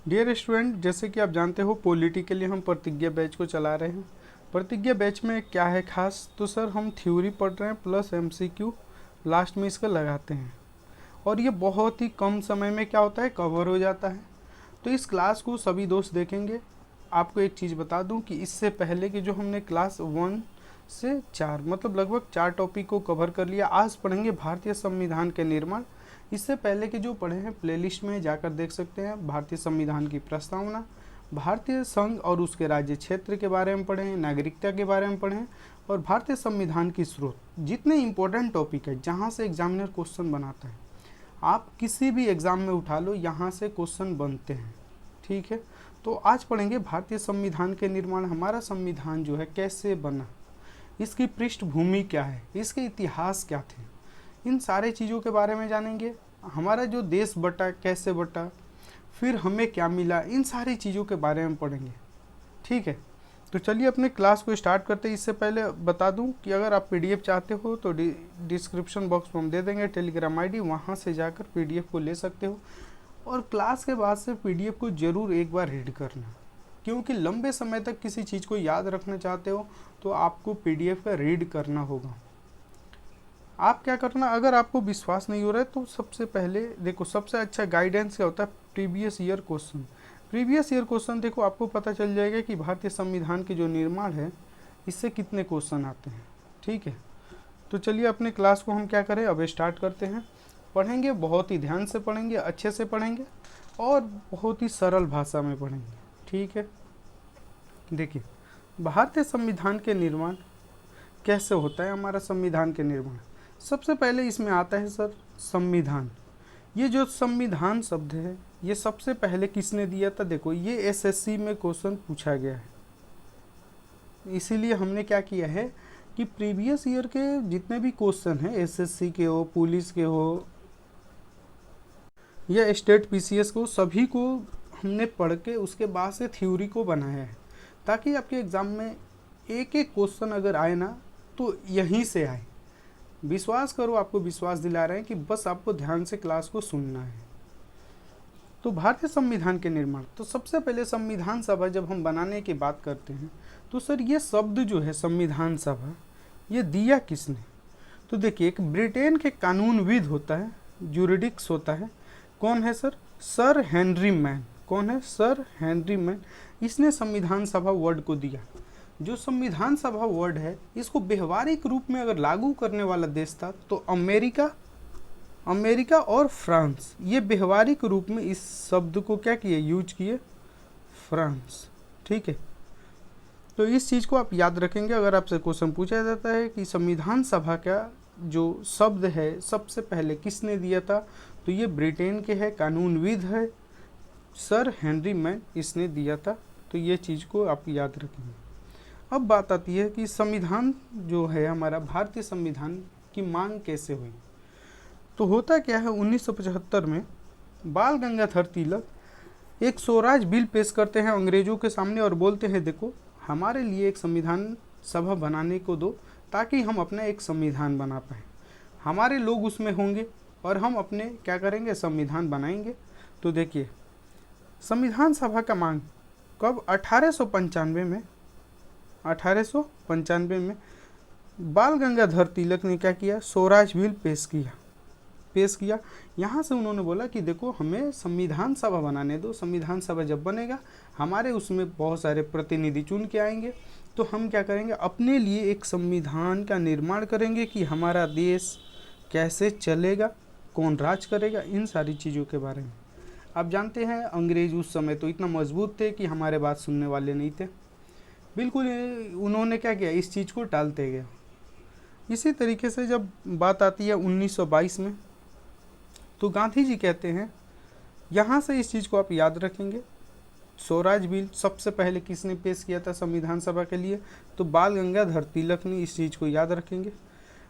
Dear student, जैसे कि आप जानते हो पॉलिटी के लिए हम प्रतिज्ञा बैच को चला रहे हैं। प्रतिज्ञा बैच में क्या है खास, तो सर हम थ्योरी पढ़ रहे हैं प्लस एमसीक्यू लास्ट में इसका लगाते हैं, और ये बहुत ही कम समय में क्या होता है कवर हो जाता है। तो इस क्लास को सभी दोस्त देखेंगे। आपको एक चीज़ बता दूं कि इससे पहले कि जो हमने क्लास 1 से 4 मतलब लगभग 4 टॉपिक को कवर कर लिया, आज पढ़ेंगे भारतीय संविधान के निर्माण। इससे पहले के जो पढ़े हैं प्लेलिस्ट में जाकर देख सकते हैं। भारतीय संविधान की प्रस्तावना, भारतीय संघ और उसके राज्य क्षेत्र के बारे में पढ़े हैं, नागरिकता के बारे में पढ़े हैं, और भारतीय संविधान की स्रोत। जितने इंपॉर्टेंट टॉपिक है जहाँ से एग्जामिनर क्वेश्चन बनाता है, आप किसी भी एग्ज़ाम में उठा लो, यहाँ से क्वेश्चन बनते हैं। ठीक है, तो आज पढ़ेंगे भारतीय संविधान के निर्माण। हमारा संविधान जो है कैसे बना, इसकी पृष्ठभूमि क्या है, इसके इतिहास क्या थे, इन सारे चीज़ों के बारे में जानेंगे। हमारा जो देश बटा कैसे बटा, फिर हमें क्या मिला, इन सारी चीज़ों के बारे में पढ़ेंगे। ठीक है, तो चलिए अपने क्लास को स्टार्ट करते हैं। इससे पहले बता दूं कि अगर आप पीडीएफ चाहते हो तो डिस्क्रिप्शन बॉक्स में हम दे देंगे टेलीग्राम आईडी, वहां से जाकर पीडीएफ को ले सकते हो। और क्लास के बाद से पीडीएफ को ज़रूर एक बार रीड करना, क्योंकि लंबे समय तक किसी चीज़ को याद रखना चाहते हो तो आपको पीडीएफ का रीड करना होगा। आप क्या करना, अगर आपको विश्वास नहीं हो रहा है तो सबसे पहले देखो, सबसे अच्छा गाइडेंस क्या होता है, previous year question. Previous year question देखो, आपको पता चल जाएगा कि भारतीय संविधान के जो निर्माण है इससे कितने क्वेश्चन आते हैं। ठीक है, तो चलिए अपने क्लास को हम क्या करें, अब स्टार्ट करते हैं। पढ़ेंगे, बहुत ही ध्यान से पढ़ेंगे, अच्छे से पढ़ेंगे और बहुत ही सरल भाषा में पढ़ेंगे। ठीक है, देखिए भारतीय संविधान के निर्माण कैसे होता है। हमारा संविधान के निर्माण, सबसे पहले इसमें आता है सर संविधान। ये जो संविधान शब्द है ये सबसे पहले किसने दिया था, देखो ये एसएससी में क्वेश्चन पूछा गया है। इसीलिए हमने क्या किया है कि प्रीवियस ईयर के जितने भी क्वेश्चन हैं, एसएससी के हो, पुलिस के हो या स्टेट पीसीएस को, सभी को हमने पढ़ के उसके बाद से थ्योरी को बनाया है, ताकि आपके एग्ज़ाम में एक एक क्वेश्चन अगर आए ना तो यहीं से आए। विश्वास करो, आपको विश्वास दिला रहे हैं कि बस आपको ध्यान से क्लास को सुनना है। तो भारतीय संविधान के निर्माण, तो सबसे पहले संविधान सभा जब हम बनाने की बात करते हैं तो सर ये शब्द जो है संविधान सभा, ये दिया किसने। तो देखिए एक ब्रिटेन के कानूनविद होता है, जूरिडिक्स होता है। कौन है सर, सर हेनरी मैन। कौन है, सर हेनरी मैन। इसने संविधान सभा वर्ड को दिया। जो संविधान सभा वर्ड है इसको व्यवहारिक रूप में अगर लागू करने वाला देश था तो अमेरिका और फ्रांस। ये व्यवहारिक रूप में इस शब्द को क्या किए, यूज किए, फ्रांस। ठीक है, तो इस चीज़ को आप याद रखेंगे। अगर आपसे क्वेश्चन पूछा जाता है कि संविधान सभा का जो शब्द है सबसे पहले किसने दिया था, तो ये ब्रिटेन के है, कानूनविद है, सर हेनरी मैन, इसने दिया था। तो ये चीज़ को आप याद रखेंगे। अब बात आती है कि संविधान जो है हमारा, भारतीय संविधान की मांग कैसे हुई। तो होता क्या है, 1975 में बाल गंगाधर तिलक एक स्वराज बिल पेश करते हैं अंग्रेजों के सामने और बोलते हैं देखो हमारे लिए एक संविधान सभा बनाने को दो, ताकि हम अपना एक संविधान बना पाएँ। हमारे लोग उसमें होंगे और हम अपने क्या करेंगे, संविधान बनाएंगे। तो देखिए संविधान सभा का मांग कब, 1895 में बाल गंगाधर तिलक ने क्या किया, स्वराज बिल पेश किया। यहाँ से उन्होंने बोला कि देखो हमें संविधान सभा बनाने दो, संविधान सभा जब बनेगा हमारे उसमें बहुत सारे प्रतिनिधि चुन के आएंगे, तो हम क्या करेंगे, अपने लिए एक संविधान का निर्माण करेंगे कि हमारा देश कैसे चलेगा, कौन राज करेगा, इन सारी चीज़ों के बारे में। आप जानते हैं अंग्रेज उस समय तो इतना मजबूत थे कि हमारे बात सुनने वाले नहीं थे। बिल्कुल उन्होंने क्या किया, इस चीज़ को टालते गए। इसी तरीके से जब बात आती है 1922 में, तो गांधी जी कहते हैं, यहाँ से इस चीज़ को आप याद रखेंगे, स्वराज बिल सबसे पहले किसने पेश किया था संविधान सभा के लिए, तो बाल गंगाधर तिलक ने। इस चीज़ को याद रखेंगे।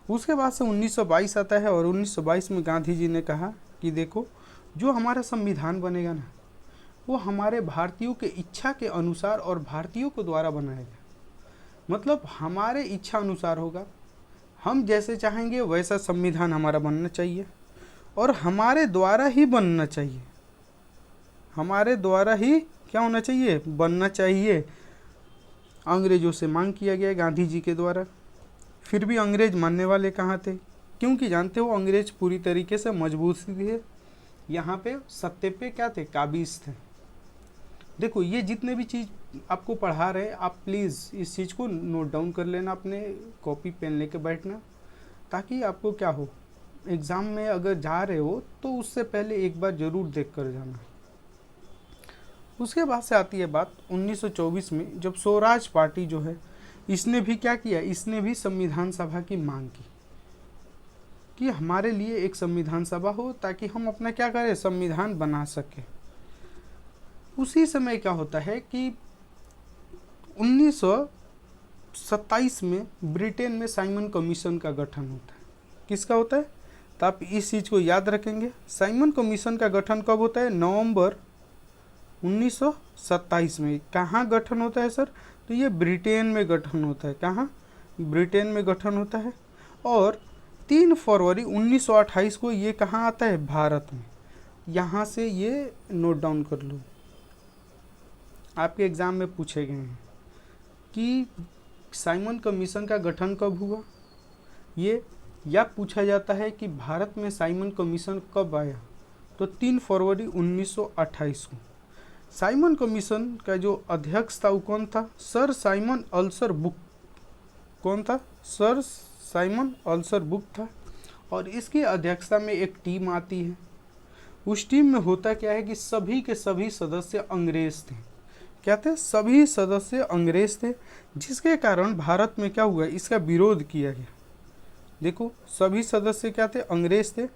उसके बाद से 1922 आता है और 1922 में गांधी जी ने कहा कि देखो जो हमारा संविधान बनेगा ना, वो हमारे भारतीयों के इच्छा के अनुसार और भारतीयों को द्वारा बनाएगा। मतलब हमारे इच्छा अनुसार होगा, हम जैसे चाहेंगे वैसा संविधान हमारा बनना चाहिए और हमारे द्वारा ही बनना चाहिए। हमारे द्वारा ही क्या होना चाहिए, बनना चाहिए। अंग्रेजों से मांग किया गया गांधी जी के द्वारा। फिर भी अंग्रेज मानने वाले कहाँ थे, क्योंकि जानते हो अंग्रेज पूरी तरीके से मजबूत थे, यहाँ पे सत्ते पे क्या थे, काबिज थे। देखो ये जितने भी चीज़ आपको पढ़ा रहे हैं, आप प्लीज़ इस चीज़ को नोट डाउन कर लेना, अपने कॉपी पेन लेके बैठना, ताकि आपको क्या हो, एग्ज़ाम में अगर जा रहे हो तो उससे पहले एक बार ज़रूर देख कर जाना। उसके बाद से आती है बात 1924 में, जब स्वराज पार्टी जो है इसने भी क्या किया, इसने भी संविधान सभा की मांग की कि हमारे लिए एक संविधान सभा हो ताकि हम अपना क्या करें, संविधान बना सके। उसी समय क्या होता है कि 1927 में ब्रिटेन में साइमन कमीशन का गठन होता है। किसका होता है, तो आप इस चीज़ को याद रखेंगे। साइमन कमीशन का गठन कब होता है, नवंबर 1927 में। कहाँ गठन होता है सर, तो ये ब्रिटेन में गठन होता है। कहाँ, ब्रिटेन में गठन होता है। और 3 फरवरी 1928 को ये कहाँ आता है, भारत में। यहाँ से ये नोट डाउन कर लो, आपके एग्ज़ाम में पूछे गए हैं कि साइमन कमीशन का गठन कब हुआ। ये या पूछा जाता है कि भारत में साइमन कमीशन कब आया, तो 3 फरवरी 1928 को। साइमन कमीशन का जो अध्यक्ष था वो कौन था, सर साइमन अल्सर बुक। कौन था, सर साइमन अल्सर बुक था। और इसकी अध्यक्षता में एक टीम आती है। उस टीम में होता क्या है कि सभी के सभी सदस्य अंग्रेज थे। क्या थे, सभी सदस्य अंग्रेज थे, जिसके कारण भारत में क्या हुआ, इसका विरोध किया गया। देखो सभी सदस्य क्या थे, अंग्रेज थे,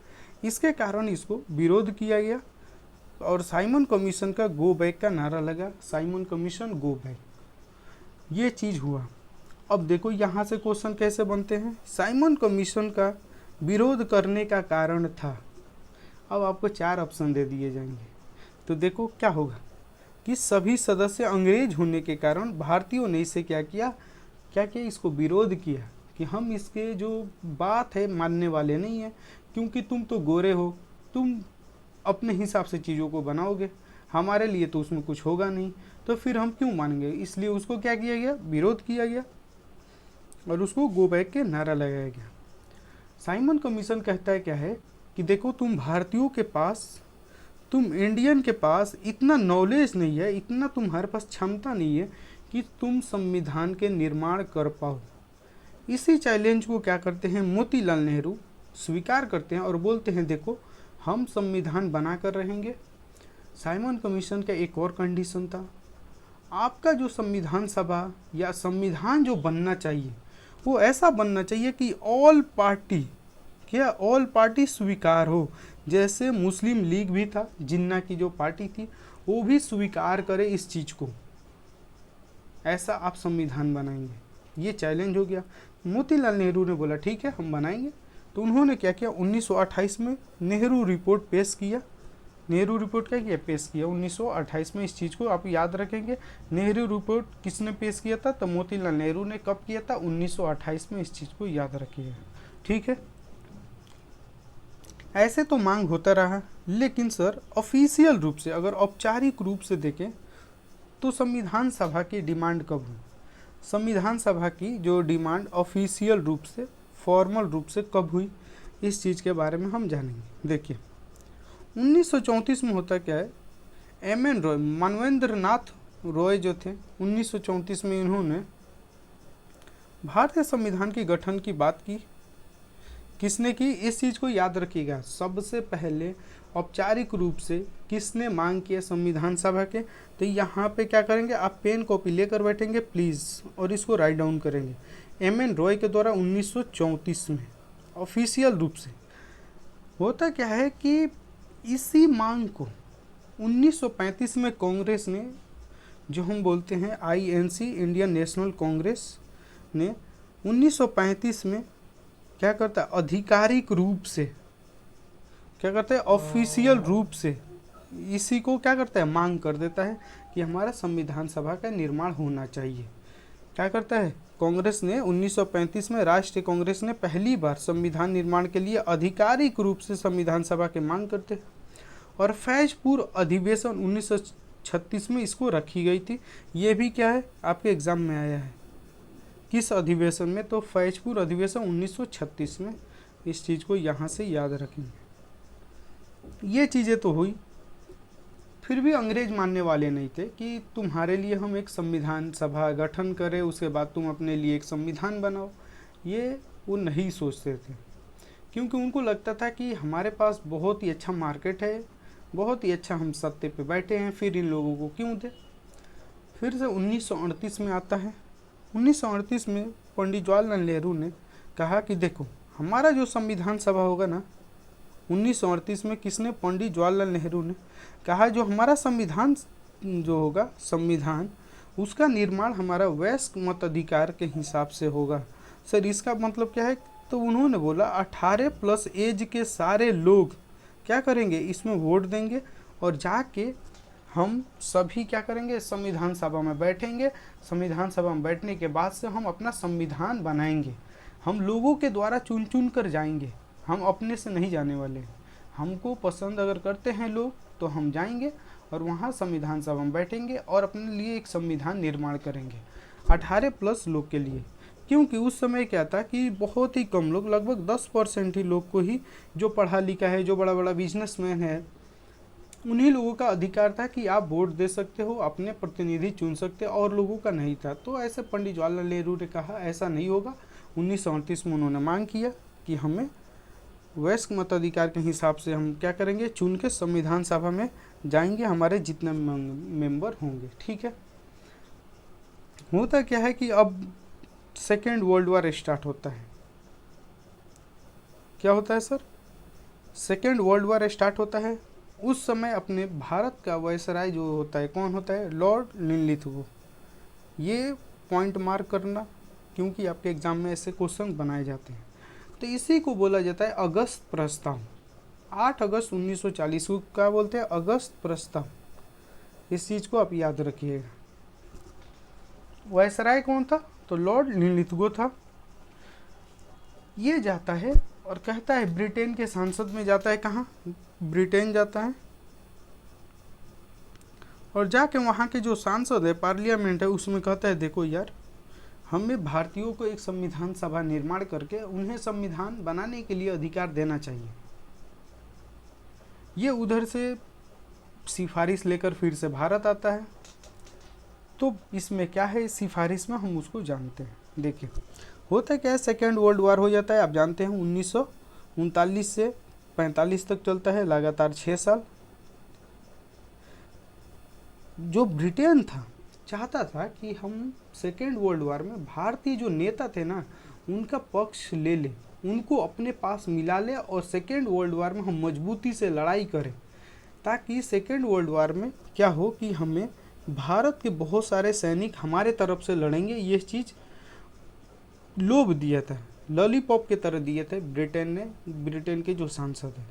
इसके कारण इसको विरोध किया गया। और साइमन कमीशन का गो बैक का नारा लगा, साइमन कमीशन गो बैक, ये चीज़ हुआ। अब देखो यहाँ से क्वेश्चन कैसे बनते हैं। साइमन कमीशन का विरोध करने का कारण था, अब आपको 4 ऑप्शन दे दिए जाएंगे। तो देखो क्या होगा कि सभी सदस्य अंग्रेज होने के कारण भारतीयों ने इसे क्या किया, इसको विरोध किया कि हम इसके जो बात है मानने वाले नहीं है, क्योंकि तुम तो गोरे हो, तुम अपने हिसाब से चीज़ों को बनाओगे, हमारे लिए तो उसमें कुछ होगा नहीं, तो फिर हम क्यों मानेंगे। इसलिए उसको क्या किया गया, विरोध किया गया और उसको गो बैक के नारा लगाया गया। साइमन कमीशन कहता है क्या है कि देखो तुम भारतीयों के पास, तुम इंडियन के पास इतना नॉलेज नहीं है, इतना तुम्हारे पास क्षमता नहीं है कि तुम संविधान के निर्माण कर पाओ। इसी चैलेंज को क्या करते हैं, मोतीलाल नेहरू स्वीकार करते हैं और बोलते हैं देखो हम संविधान बना कर रहेंगे। साइमन कमीशन का एक और कंडीशन था, आपका जो संविधान सभा या संविधान जो बनना चाहिए वो ऐसा बनना चाहिए कि ऑल पार्टी, क्या ऑल पार्टी स्वीकार हो। जैसे मुस्लिम लीग भी था, जिन्ना की जो पार्टी थी, वो भी स्वीकार करे इस चीज़ को, ऐसा आप संविधान बनाएंगे। ये चैलेंज हो गया। मोतीलाल नेहरू ने बोला ठीक है हम बनाएंगे। तो उन्होंने क्या किया, 1928 में नेहरू रिपोर्ट पेश किया। नेहरू रिपोर्ट क्या किया, पेश किया 1928 में। इस चीज़ को आप याद रखेंगे। नेहरू रिपोर्ट किसने पेश किया था, तो मोतीलाल नेहरू ने। कब किया था, 1928 में। इस चीज़ को याद रखिएगा, ठीक है। ऐसे तो मांग होता रहा, लेकिन सर ऑफिशियल रूप से, अगर औपचारिक रूप से देखें तो संविधान सभा की डिमांड कब हुई। संविधान सभा की जो डिमांड ऑफिशियल रूप से, फॉर्मल रूप से कब हुई, इस चीज़ के बारे में हम जानेंगे। देखिए 1934 में होता क्या है, एम.एन. रॉय, मानवेंद्र नाथ रॉय जो थे, 1934 में इन्होंने भारतीय संविधान की गठन की बात की। किसने की, इस चीज़ को याद रखिएगा। सबसे पहले औपचारिक रूप से किसने मांग किया संविधान सभा के, तो यहाँ पे क्या करेंगे, आप पेन कॉपी लेकर बैठेंगे प्लीज़ और इसको राइट डाउन करेंगे। एम.एन. रॉय के द्वारा 1934 में ऑफिशियल रूप से। होता क्या है कि इसी मांग को 1935 में कांग्रेस ने, जो हम बोलते हैं INC, इंडियन नेशनल कांग्रेस ने 1935 में क्या करता है, आधिकारिक रूप से क्या करता है, ऑफिशियल रूप से इसी को क्या करता है, मांग कर देता है कि हमारा संविधान सभा का निर्माण होना चाहिए। क्या करता है, कांग्रेस ने 1935 में, राष्ट्रीय कांग्रेस ने पहली बार संविधान निर्माण के लिए आधिकारिक रूप से संविधान सभा की मांग करते हैं। और फैजपुर अधिवेशन 1936 में इसको रखी गई थी। ये भी क्या है, आपके एग्जाम में आया है, किस अधिवेशन में, तो फैजपुर अधिवेशन 1936 में। इस चीज़ को यहाँ से याद रखेंगे। ये चीज़ें तो हुई, फिर भी अंग्रेज मानने वाले नहीं थे कि तुम्हारे लिए हम एक संविधान सभा गठन करें, उसके बाद तुम अपने लिए एक संविधान बनाओ। ये वो नहीं सोचते थे, क्योंकि उनको लगता था कि हमारे पास बहुत ही अच्छा मार्केट है, बहुत ही अच्छा हम सत्ते पे बैठे हैं, फिर इन लोगों को क्यों दे। फिर से 1938 में आता है। 1938 में पंडित जवाहरलाल नेहरू ने कहा कि देखो, हमारा जो संविधान सभा होगा ना, 1938 में किसने, पंडित जवाहरलाल नेहरू ने कहा, जो हमारा संविधान जो होगा, संविधान उसका निर्माण हमारा वयस्क मताधिकार के हिसाब से होगा। सर इसका मतलब क्या है, तो उन्होंने बोला 18+ एज के सारे लोग क्या करेंगे, इसमें वोट देंगे और जाके हम सभी क्या करेंगे, संविधान सभा में बैठेंगे। संविधान सभा में बैठने के बाद से हम अपना संविधान बनाएंगे। हम लोगों के द्वारा चुन चुन कर जाएंगे, हम अपने से नहीं जाने वाले। हमको पसंद अगर करते हैं लोग तो हम जाएंगे और वहाँ संविधान सभा में बैठेंगे और अपने लिए एक संविधान निर्माण करेंगे 18+ लोग के लिए। क्योंकि उस समय क्या था कि बहुत ही कम लोग, लगभग 10% ही लोग को ही, जो पढ़ा लिखा है, जो बड़ा बड़ा बिजनेसमैन है, उन्हीं लोगों का अधिकार था कि आप वोट दे सकते हो, अपने प्रतिनिधि चुन सकते हो, और लोगों का नहीं था। तो ऐसे पंडित जवाहरलाल नेहरू ने कहा ऐसा नहीं होगा। 1938 में उन्होंने मांग किया कि हमें वयस्क मताधिकार के हिसाब से हम क्या करेंगे, चुन के संविधान सभा में जाएंगे, हमारे जितने मेंबर होंगे। ठीक है। होता क्या है कि अब सेकेंड वर्ल्ड वॉर स्टार्ट होता है। क्या होता है sir, second world war start होता है। उस समय अपने भारत का वायसराय जो होता है, कौन होता है, लॉर्ड लिनलिथगो। ये पॉइंट मार्क करना, क्योंकि आपके एग्जाम में ऐसे क्वेश्चन बनाए जाते हैं। तो इसी को बोला जाता है अगस्त प्रस्ताव। 8 अगस्त 1940 को क्या बोलते हैं, अगस्त प्रस्ताव। इस चीज़ को आप याद रखिएगा। वायसराय कौन था, तो लॉर्ड लिनलिथगो था। ये जाता है और कहता है, ब्रिटेन के संसद में जाता है, कहाँ, ब्रिटेन जाता है, और जाके वहाँ के जो सांसद है, पार्लियामेंट है, उसमें कहता है देखो यार, हमें भारतीयों को एक संविधान सभा निर्माण करके उन्हें संविधान बनाने के लिए अधिकार देना चाहिए। ये उधर से सिफारिश लेकर फिर से भारत आता है। तो इसमें क्या है, सिफारिश में हम उसको जानते हैं। देखिए होता क्या है, सेकेंड वर्ल्ड वॉर हो जाता है, आप जानते हैं 1939 से 45 तक चलता है, लगातार 6 साल। जो ब्रिटेन था चाहता था कि हम सेकेंड वर्ल्ड वॉर में भारतीय जो नेता थे ना, उनका पक्ष ले ले, उनको अपने पास मिला ले, और सेकेंड वर्ल्ड वॉर में हम मजबूती से लड़ाई करें, ताकि सेकेंड वर्ल्ड वॉर में क्या हो कि हमें भारत के बहुत सारे सैनिक हमारे तरफ से लड़ेंगे। ये चीज़ लोभ दिया था, लॉलीपॉप के तरह दिए थे ब्रिटेन ने, ब्रिटेन के जो सांसद हैं।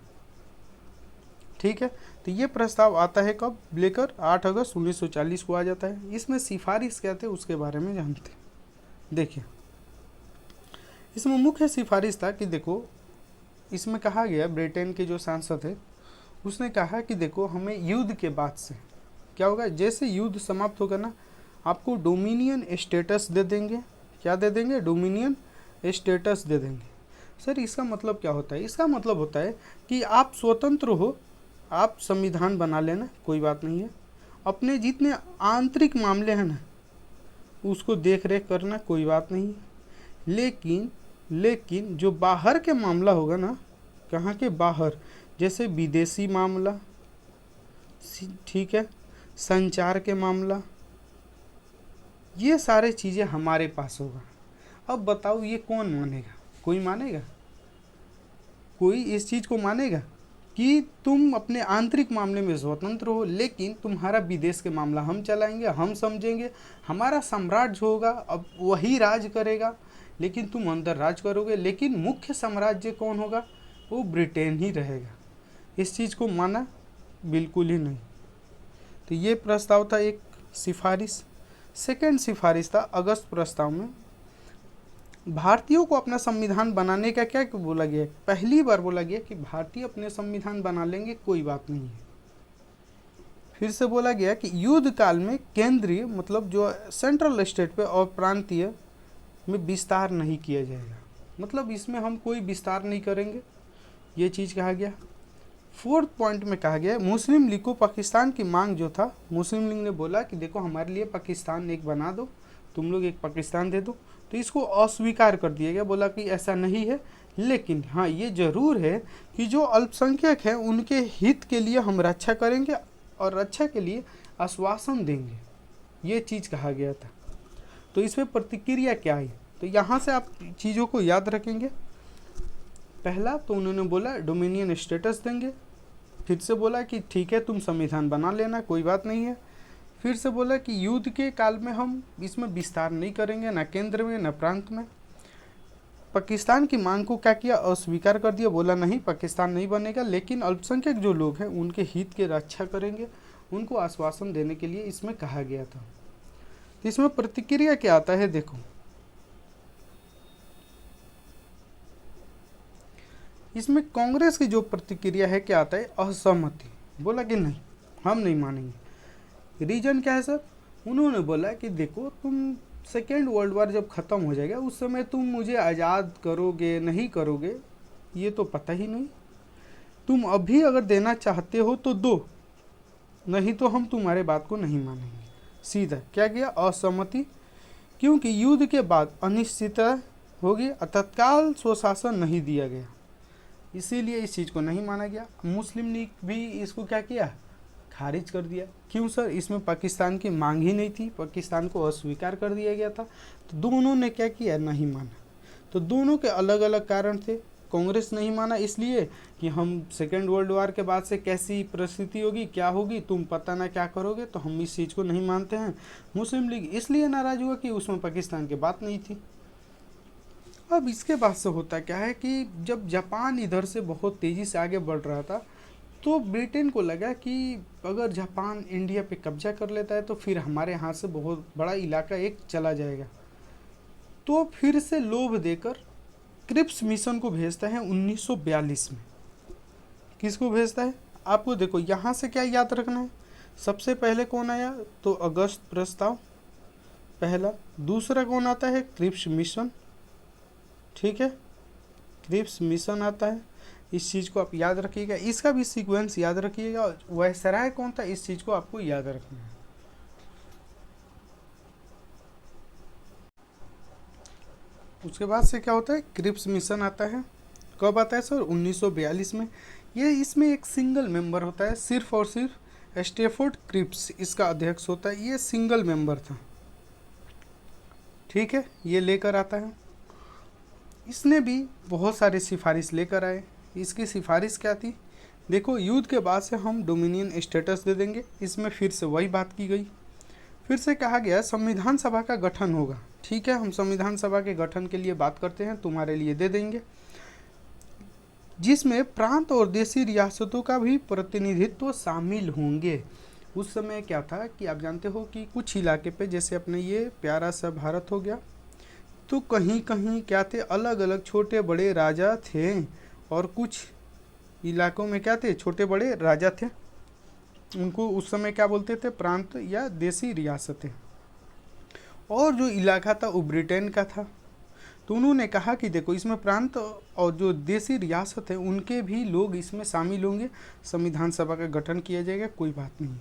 ठीक है। तो ये प्रस्ताव आता है कब लेकर, 8 अगस्त 1940 को आ जाता है। इसमें सिफारिश क्या थे उसके बारे में जानते हैं। देखिए इसमें मुख्य सिफारिश था कि देखो, इसमें कहा गया, ब्रिटेन के जो सांसद है उसने कहा कि देखो, हमें युद्ध के बाद से क्या होगा, जैसे युद्ध समाप्त होगा ना, आपको डोमिनियन स्टेटस दे देंगे। क्या दे देंगे, डोमिनियन स्टेटस दे देंगे। सर इसका मतलब क्या होता है, इसका मतलब होता है कि आप स्वतंत्र हो, आप संविधान बना लेना, कोई बात नहीं है, अपने जितने आंतरिक मामले हैं ना उसको देख रेख करना, कोई बात नहीं है। लेकिन जो बाहर के मामला होगा ना, कहाँ के बाहर, जैसे विदेशी मामला, ठीक है, संचार के मामला, ये सारे चीज़ें हमारे पास होगा। अब बताओ ये कौन मानेगा, कोई मानेगा, कोई इस चीज़ को मानेगा कि तुम अपने आंतरिक मामले में स्वतंत्र हो, लेकिन तुम्हारा विदेश के मामला हम चलाएंगे, हम समझेंगे, हमारा साम्राज्य होगा, अब वही राज करेगा, लेकिन तुम अंदर राज करोगे, लेकिन मुख्य साम्राज्य कौन होगा, वो ब्रिटेन ही रहेगा। इस चीज़ को माना बिल्कुल ही नहीं। तो ये प्रस्ताव था एक सिफारिश। सेकेंड सिफारिश था अगस्त प्रस्ताव में भारतीयों को अपना संविधान बनाने का क्या बोला गया, पहली बार बोला गया कि भारतीय अपने संविधान बना लेंगे, कोई बात नहीं है। फिर से बोला गया कि युद्ध काल में केंद्रीय मतलब जो सेंट्रल स्टेट पे और प्रांतीय में विस्तार नहीं किया जाएगा, मतलब इसमें हम कोई विस्तार नहीं करेंगे, ये चीज़ कहा गया। फोर्थ पॉइंट में कहा गया मुस्लिम लीग को पाकिस्तान की मांग जो था, मुस्लिम लीग ने बोला कि देखो हमारे लिए पाकिस्तान एक बना दो, तुम लोग एक पाकिस्तान दे दो, तो इसको अस्वीकार कर दिया गया, बोला कि ऐसा नहीं है, लेकिन हाँ ये जरूर है कि जो अल्पसंख्यक हैं उनके हित के लिए हम रक्षा करेंगे और रक्षा के लिए आश्वासन देंगे, ये चीज़ कहा गया था। तो इस पर प्रतिक्रिया क्या आई, तो यहाँ से आप चीज़ों को याद रखेंगे। पहला तो उन्होंने बोला डोमिनियन स्टेटस देंगे, फिर से बोला कि ठीक है तुम संविधान बना लेना, कोई बात नहीं है। फिर से बोला कि युद्ध के काल में हम इसमें विस्तार नहीं करेंगे, ना केंद्र में ना प्रांत में। पाकिस्तान की मांग को क्या किया, अस्वीकार कर दिया, बोला नहीं पाकिस्तान नहीं बनेगा, लेकिन अल्पसंख्यक जो लोग हैं उनके हित की रक्षा करेंगे, उनको आश्वासन देने के लिए इसमें कहा गया था। तो इसमें प्रतिक्रिया क्या आता है, देखो इसमें कांग्रेस की जो प्रतिक्रिया है क्या आता है, असहमति, बोला कि नहीं हम नहीं मानेंगे। रीजन क्या है सर, उन्होंने बोला कि देखो तुम सेकेंड वर्ल्ड वार जब ख़त्म हो जाएगा उस समय तुम मुझे आज़ाद करोगे नहीं करोगे ये तो पता ही नहीं, तुम अभी अगर देना चाहते हो तो दो, नहीं तो हम तुम्हारे बात को नहीं मानेंगे। सीधा क्या किया, असहमति, क्योंकि युद्ध के बाद अनिश्चितता होगी, तत्काल स्वशासन नहीं दिया गया, इसीलिए इस चीज़ को नहीं माना गया। मुस्लिम लीग भी इसको क्या किया, खारिज कर दिया। क्यों सर, इसमें पाकिस्तान की मांग ही नहीं थी, पाकिस्तान को अस्वीकार कर दिया गया था, तो दोनों ने क्या किया, नहीं माना। तो दोनों के अलग अलग कारण थे। कांग्रेस नहीं माना इसलिए कि हम सेकेंड वर्ल्ड वार के बाद से कैसी परिस्थिति होगी क्या होगी तुम पता ना क्या करोगे, तो हम इस चीज़ को नहीं मानते हैं। मुस्लिम लीग इसलिए नाराज़ हुआ कि उसमें पाकिस्तान की बात नहीं थी। अब इसके बाद से होता क्या है कि जब जापान इधर से बहुत तेज़ी से आगे बढ़ रहा था तो ब्रिटेन को लगा कि अगर जापान इंडिया पे कब्जा कर लेता है तो फिर हमारे यहाँ से बहुत बड़ा इलाका एक चला जाएगा। तो फिर से लोभ देकर क्रिप्स मिशन को भेजता है 1942 में। किसको भेजता है, आपको देखो यहाँ से क्या याद रखना है, सबसे पहले कौन आया तो अगस्त प्रस्ताव पहला, दूसरा कौन आता है क्रिप्स मिशन, ठीक है क्रिप्स मिशन आता है, इस चीज़ को आप याद रखिएगा, इसका भी सीक्वेंस याद रखिएगा। वायसराय कौन था, इस चीज़ को आपको याद रखना है। उसके बाद से क्या होता है, क्रिप्स मिशन आता है, कब आता है सर 1942 में। ये इसमें एक सिंगल मेंबर होता है, सिर्फ और सिर्फ स्टेफोर्ड क्रिप्स इसका अध्यक्ष होता है, ये सिंगल मेंबर था, ठीक है। ये लेकर आता है, इसने भी बहुत सारी सिफारिश लेकर आए। इसकी सिफारिश क्या थी, देखो युद्ध के बाद से हम डोमिनियन स्टेटस दे देंगे, इसमें फिर से वही बात की गई। फिर से कहा गया संविधान सभा का गठन होगा, ठीक है हम संविधान सभा के गठन के लिए बात करते हैं, तुम्हारे लिए दे देंगे, जिसमें प्रांत और देशी रियासतों का भी प्रतिनिधित्व शामिल होंगे। उस समय क्या था कि आप जानते हो कि कुछ इलाके पे जैसे अपने ये प्यारा सा भारत हो गया, तो कहीं कहीं क्या थे अलग अलग छोटे बड़े राजा थे, और कुछ इलाकों में क्या थे छोटे बड़े राजा थे, उनको उस समय क्या बोलते थे प्रांत या देशी रियासतें। और जो इलाका था वो ब्रिटेन का था, तो उन्होंने कहा कि देखो इसमें प्रांत और जो देशी रियासत है उनके भी लोग इसमें शामिल होंगे, संविधान सभा का गठन किया जाएगा, कोई बात नहीं है,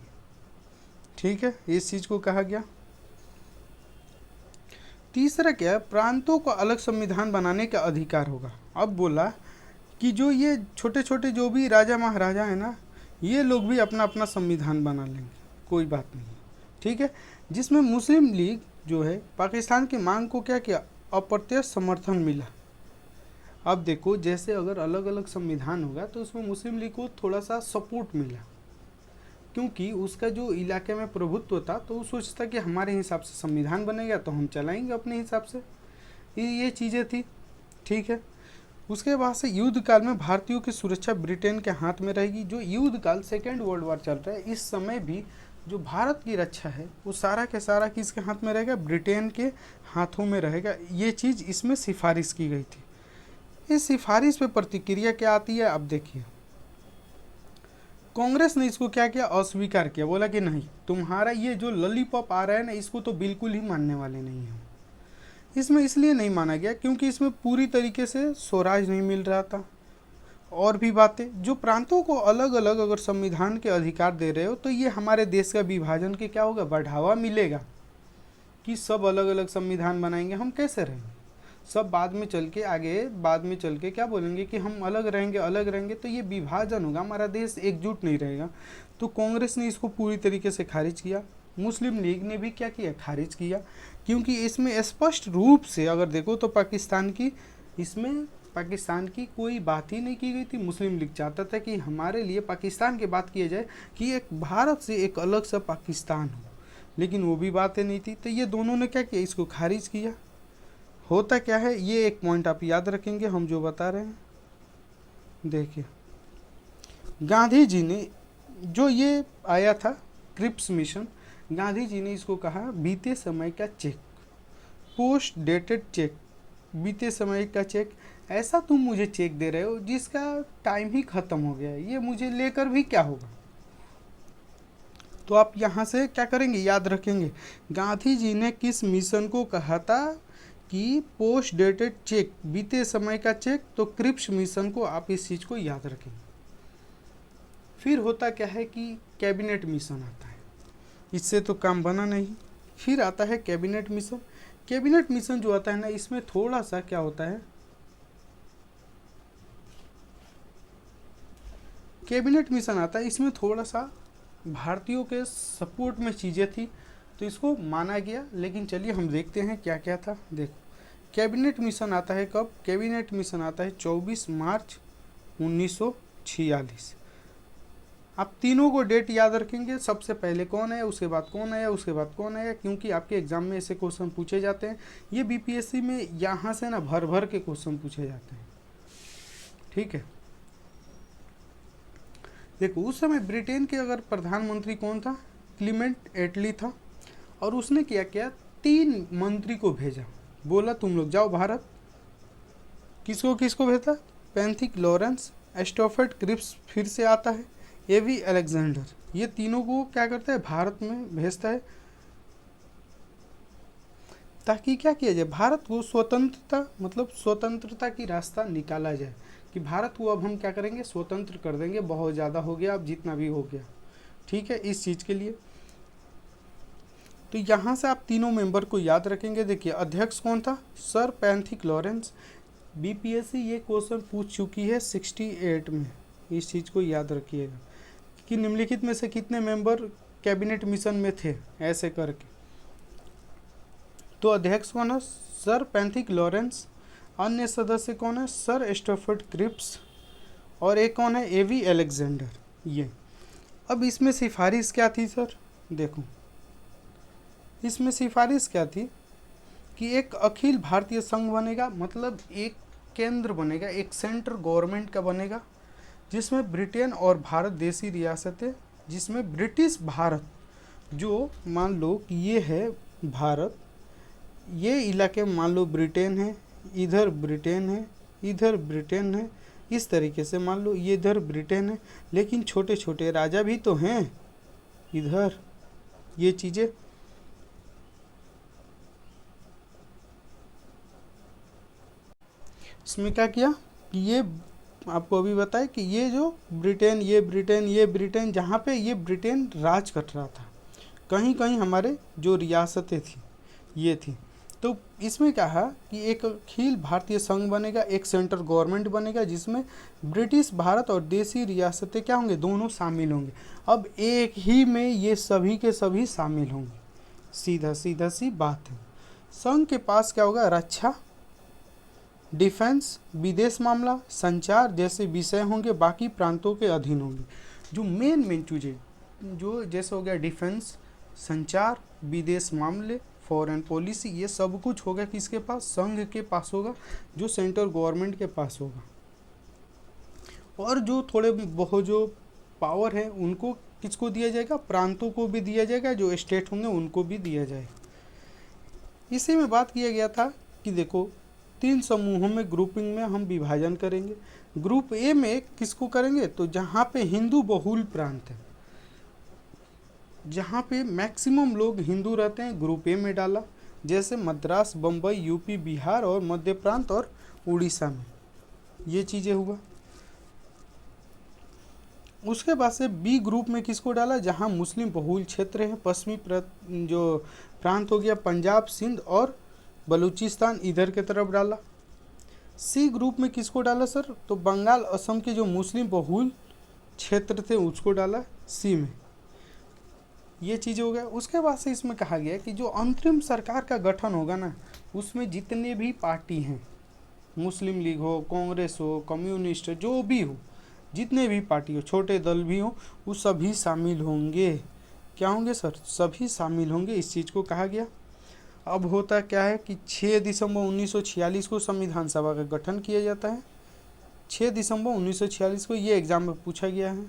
ठीक है इस चीज़ को कहा गया। तीसरा क्या है, प्रांतों को अलग संविधान बनाने का अधिकार होगा। अब बोला कि जो ये छोटे छोटे जो भी राजा महाराजा है ना, ये लोग भी अपना अपना संविधान बना लेंगे, कोई बात नहीं, ठीक है। जिसमें मुस्लिम लीग जो है पाकिस्तान की मांग को क्या किया, अप्रत्यक्ष समर्थन मिला। अब देखो जैसे अगर अलग अलग संविधान होगा तो उसमें मुस्लिम लीग को थोड़ा सा सपोर्ट मिला, क्योंकि उसका जो इलाके में प्रभुत्व था, तो वो सोचता कि हमारे हिसाब से संविधान बनेगा तो हम चलाएंगे अपने हिसाब से, ये चीज़ें थी, ठीक है। उसके बाद से युद्ध काल में भारतीयों की सुरक्षा ब्रिटेन के हाथ में रहेगी। जो युद्ध काल सेकेंड वर्ल्ड वॉर चल रहा है, इस समय भी जो भारत की रक्षा है वो सारा के सारा किसके हाथ में रहेगा, ब्रिटेन के हाथों में रहेगा। ये चीज़ इसमें सिफारिश की गई थी। इस सिफारिश पे प्रतिक्रिया क्या आती है, अब देखिए कांग्रेस ने इसको क्या किया, अस्वीकार किया, बोला कि नहीं, तुम्हारा ये जो लॉलीपॉप आ रहा है ना, इसको तो बिल्कुल ही मानने वाले नहीं हैं। इसमें इसलिए नहीं माना गया क्योंकि इसमें पूरी तरीके से स्वराज नहीं मिल रहा था। और भी बातें, जो प्रांतों को अलग अलग अगर संविधान के अधिकार दे रहे हो तो ये हमारे देश का विभाजन के क्या होगा, बढ़ावा मिलेगा कि सब अलग अलग संविधान बनाएंगे, हम कैसे रहेंगे। सब बाद में चल के आगे, बाद में चल के क्या बोलेंगे कि हम अलग रहेंगे, तो ये विभाजन होगा, हमारा देश एकजुट नहीं रहेगा। तो कांग्रेस ने इसको पूरी तरीके से खारिज किया। मुस्लिम लीग ने भी क्या किया, खारिज किया, क्योंकि इसमें स्पष्ट रूप से अगर देखो तो पाकिस्तान की कोई बात ही नहीं की गई थी। मुस्लिम लीग चाहता था कि हमारे लिए पाकिस्तान की बात किया जाए कि एक भारत से एक अलग सा पाकिस्तान हो, लेकिन वो भी बातें नहीं थी। तो ये दोनों ने क्या किया, इसको खारिज किया। होता क्या है, ये एक पॉइंट आप याद रखेंगे हम जो बता रहे हैं। देखिए, गांधी जी ने जो ये आया था क्रिप्स मिशन, गांधी जी ने इसको कहा बीते समय का चेक, पोस्ट डेटेड चेक, बीते समय का चेक। ऐसा तुम मुझे चेक दे रहे हो जिसका टाइम ही खत्म हो गया है, ये मुझे लेकर भी क्या होगा। तो आप यहाँ से क्या करेंगे, याद रखेंगे गांधी जी ने किस मिशन को कहा था कि पोस्ट डेटेड चेक, बीते समय का चेक। तो क्रिप्स मिशन को आप इस चीज़ को याद रखेंगे। फिर होता क्या है कि कैबिनेट मिशन आता है, इससे तो काम बना नहीं। फिर आता है कैबिनेट मिशन। कैबिनेट मिशन जो आता है ना, इसमें थोड़ा सा क्या होता है, कैबिनेट मिशन आता है, इसमें थोड़ा सा भारतीयों के सपोर्ट में चीज़ें थी, तो इसको माना गया। लेकिन चलिए हम देखते हैं क्या क्या था। देखो, कैबिनेट मिशन आता है कब, कैबिनेट मिशन आता है 24 मार्च 1946। आप तीनों को डेट याद रखेंगे, सबसे पहले कौन है, उसके बाद कौन है, उसके बाद कौन है, क्योंकि आपके एग्जाम में ऐसे क्वेश्चन पूछे जाते हैं। ये बीपीएससी में यहाँ से ना भर भर के क्वेश्चन पूछे जाते हैं, ठीक है। देखो, उस समय ब्रिटेन के अगर प्रधानमंत्री कौन था, क्लीमेंट एटली था, और उसने क्या किया, 3 मंत्री को भेजा, बोला तुम लोग जाओ भारत। किसको किसको भेजा, पैंथिक लॉरेंस, स्टॉफर्ड क्रिप्स फिर से आता है, एवी अलेक्जेंडर, ये तीनों को क्या करता है, भारत में भेजता है, ताकि क्या किया जाए, भारत को स्वतंत्रता, मतलब स्वतंत्रता की रास्ता निकाला जाए कि भारत को अब हम क्या करेंगे, स्वतंत्र कर देंगे, बहुत ज़्यादा हो गया, अब जितना भी हो गया, ठीक है, इस चीज़ के लिए। तो यहाँ से आप तीनों मेंबर को याद रखेंगे। देखिए, अध्यक्ष कौन था, सर पैंथिक लॉरेंस। बीपीएससी ये क्वेश्चन पूछ चुकी है 68 में, इस चीज़ को याद रखिएगा कि निम्नलिखित में से कितने मेंबर कैबिनेट मिशन में थे, ऐसे करके। तो अध्यक्ष कौन है, सर पैंथिक लॉरेंस। अन्य सदस्य कौन है, सर स्टॉफर्ड क्रिप्स, और एक कौन है, एवी अलेक्जेंडर। ये अब इसमें सिफारिश क्या थी सर, देखो इसमें सिफारिश क्या थी कि एक अखिल भारतीय संघ बनेगा, मतलब एक केंद्र बनेगा, एक सेंट्रल गवर्नमेंट का बनेगा, जिसमें ब्रिटेन और भारत देशी रियासतें, जिसमें ब्रिटिश भारत, जो मान लो कि ये है भारत, ये इलाके मान लो ब्रिटेन है, इधर ब्रिटेन है, इधर ब्रिटेन है, इस तरीके से मान लो ये इधर ब्रिटेन है, लेकिन छोटे छोटे राजा भी तो हैं इधर, ये चीज़ें। इसमें क्या किया कि ये आपको अभी बताया कि ये जो ब्रिटेन, ये ब्रिटेन, ये ब्रिटेन, जहाँ पे ये ब्रिटेन राज कर रहा था, कहीं कहीं हमारे जो रियासतें थी ये थी। तो इसमें क्या है कि एक अखिल भारतीय संघ बनेगा, एक सेंट्रल गवर्नमेंट बनेगा, जिसमें ब्रिटिश भारत और देशी रियासतें क्या होंगे, दोनों शामिल होंगे। अब एक ही में ये सभी के सभी शामिल होंगे, सीधा सीधा सी बात है। संघ के पास क्या होगा, रक्षा, डिफेंस, विदेश मामला, संचार जैसे विषय होंगे, बाकी प्रांतों के अधीन होंगे। जो मेन चीज़ें, जो जैसे हो गया डिफेंस, संचार, विदेश मामले, फॉरेन पॉलिसी, ये सब कुछ होगा किसके पास, संघ के पास होगा, जो सेंट्रल गवर्नमेंट के पास होगा। और जो थोड़े बहुत जो पावर है उनको किसको दिया जाएगा, प्रांतों को भी दिया जाएगा, जो स्टेट होंगे उनको भी दिया जाएगा। इसी में बात किया गया था कि देखो 3 समूहों में ग्रुपिंग में हम विभाजन करेंगे। ग्रुप ए में किसको करेंगे, तो जहाँ पे हिंदू बहुल प्रांत है, जहाँ पे मैक्सिमम लोग हिंदू रहते हैं, ग्रुप ए में डाला। जैसे मद्रास, बम्बई, यूपी, बिहार और मध्य प्रांत और उड़ीसा में, ये चीज़ें हुआ। उसके बाद से बी ग्रुप में किसको डाला, जहाँ मुस्लिम बहुल क्षेत्र है, पश्चिमी जो प्रांत हो गया पंजाब, सिंध और बलूचिस्तान, इधर के तरफ डाला। सी ग्रुप में किसको डाला सर, तो बंगाल, असम के जो मुस्लिम बहुल क्षेत्र थे उसको डाला सी में। ये चीज़ हो गया। उसके बाद से इसमें कहा गया कि जो अंतरिम सरकार का गठन होगा ना, उसमें जितने भी पार्टी हैं, मुस्लिम लीग हो, कांग्रेस हो, कम्युनिस्ट, जो भी हो, जितने भी पार्टी हो, छोटे दल भी हो, वो सभी शामिल होंगे। क्या होंगे सर, सभी शामिल होंगे, इस चीज़ को कहा गया। अब होता क्या है कि 6 दिसंबर 1946 को संविधान सभा का गठन किया जाता है। 6 दिसंबर 1946 को ये एग्जाम में पूछा गया है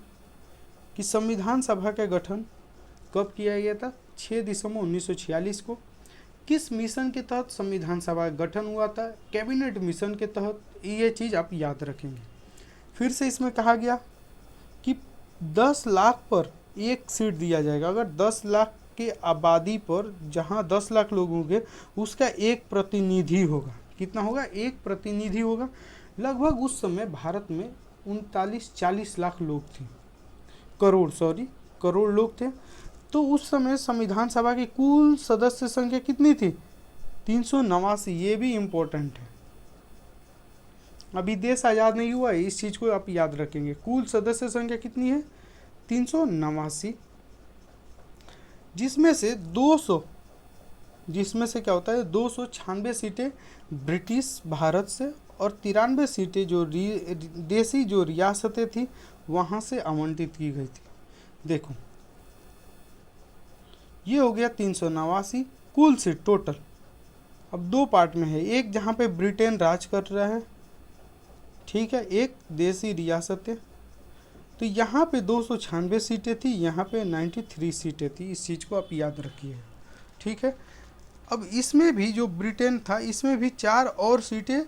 कि संविधान सभा का गठन कब किया गया था, 6 दिसंबर 1946 को। किस मिशन के तहत संविधान सभा का गठन हुआ था, कैबिनेट मिशन के तहत। ये चीज़ आप याद रखेंगे। फिर से इसमें कहा गया कि 10 लाख पर एक सीट दिया जाएगा। अगर 10 लाख के आबादी पर जहां 10 लाख लोग होंगे, उसका एक प्रतिनिधि होगा। कितना होगा, एक प्रतिनिधि होगा। लगभग उस समय भारत में 39-40 लाख लोग थे, करोड़ लोग थे। तो उस समय संविधान सभा की कुल सदस्य संख्या कितनी थी, 389। ये भी इम्पोर्टेंट है, अभी देश आज़ाद नहीं हुआ है, इस चीज़ को आप याद रखेंगे। कुल सदस्य संख्या कितनी है, 389, जिसमें से 200, जिसमें से क्या होता है, 296 सीटें ब्रिटिश भारत से और 93 सीटें जो देसी जो रियासतें थी वहाँ से आवंटित की गई थी। देखो ये हो गया 389 कुल सीट टोटल। अब दो पार्ट में है, एक जहाँ पे ब्रिटेन राज कर रहा है, ठीक है, एक देसी रियासतें। तो यहाँ पे 296 सीटें थी, यहाँ पे 93 सीटें थी। इस चीज़ को आप याद रखिए, ठीक है। अब इसमें भी जो ब्रिटेन था, इसमें भी 4 और सीटें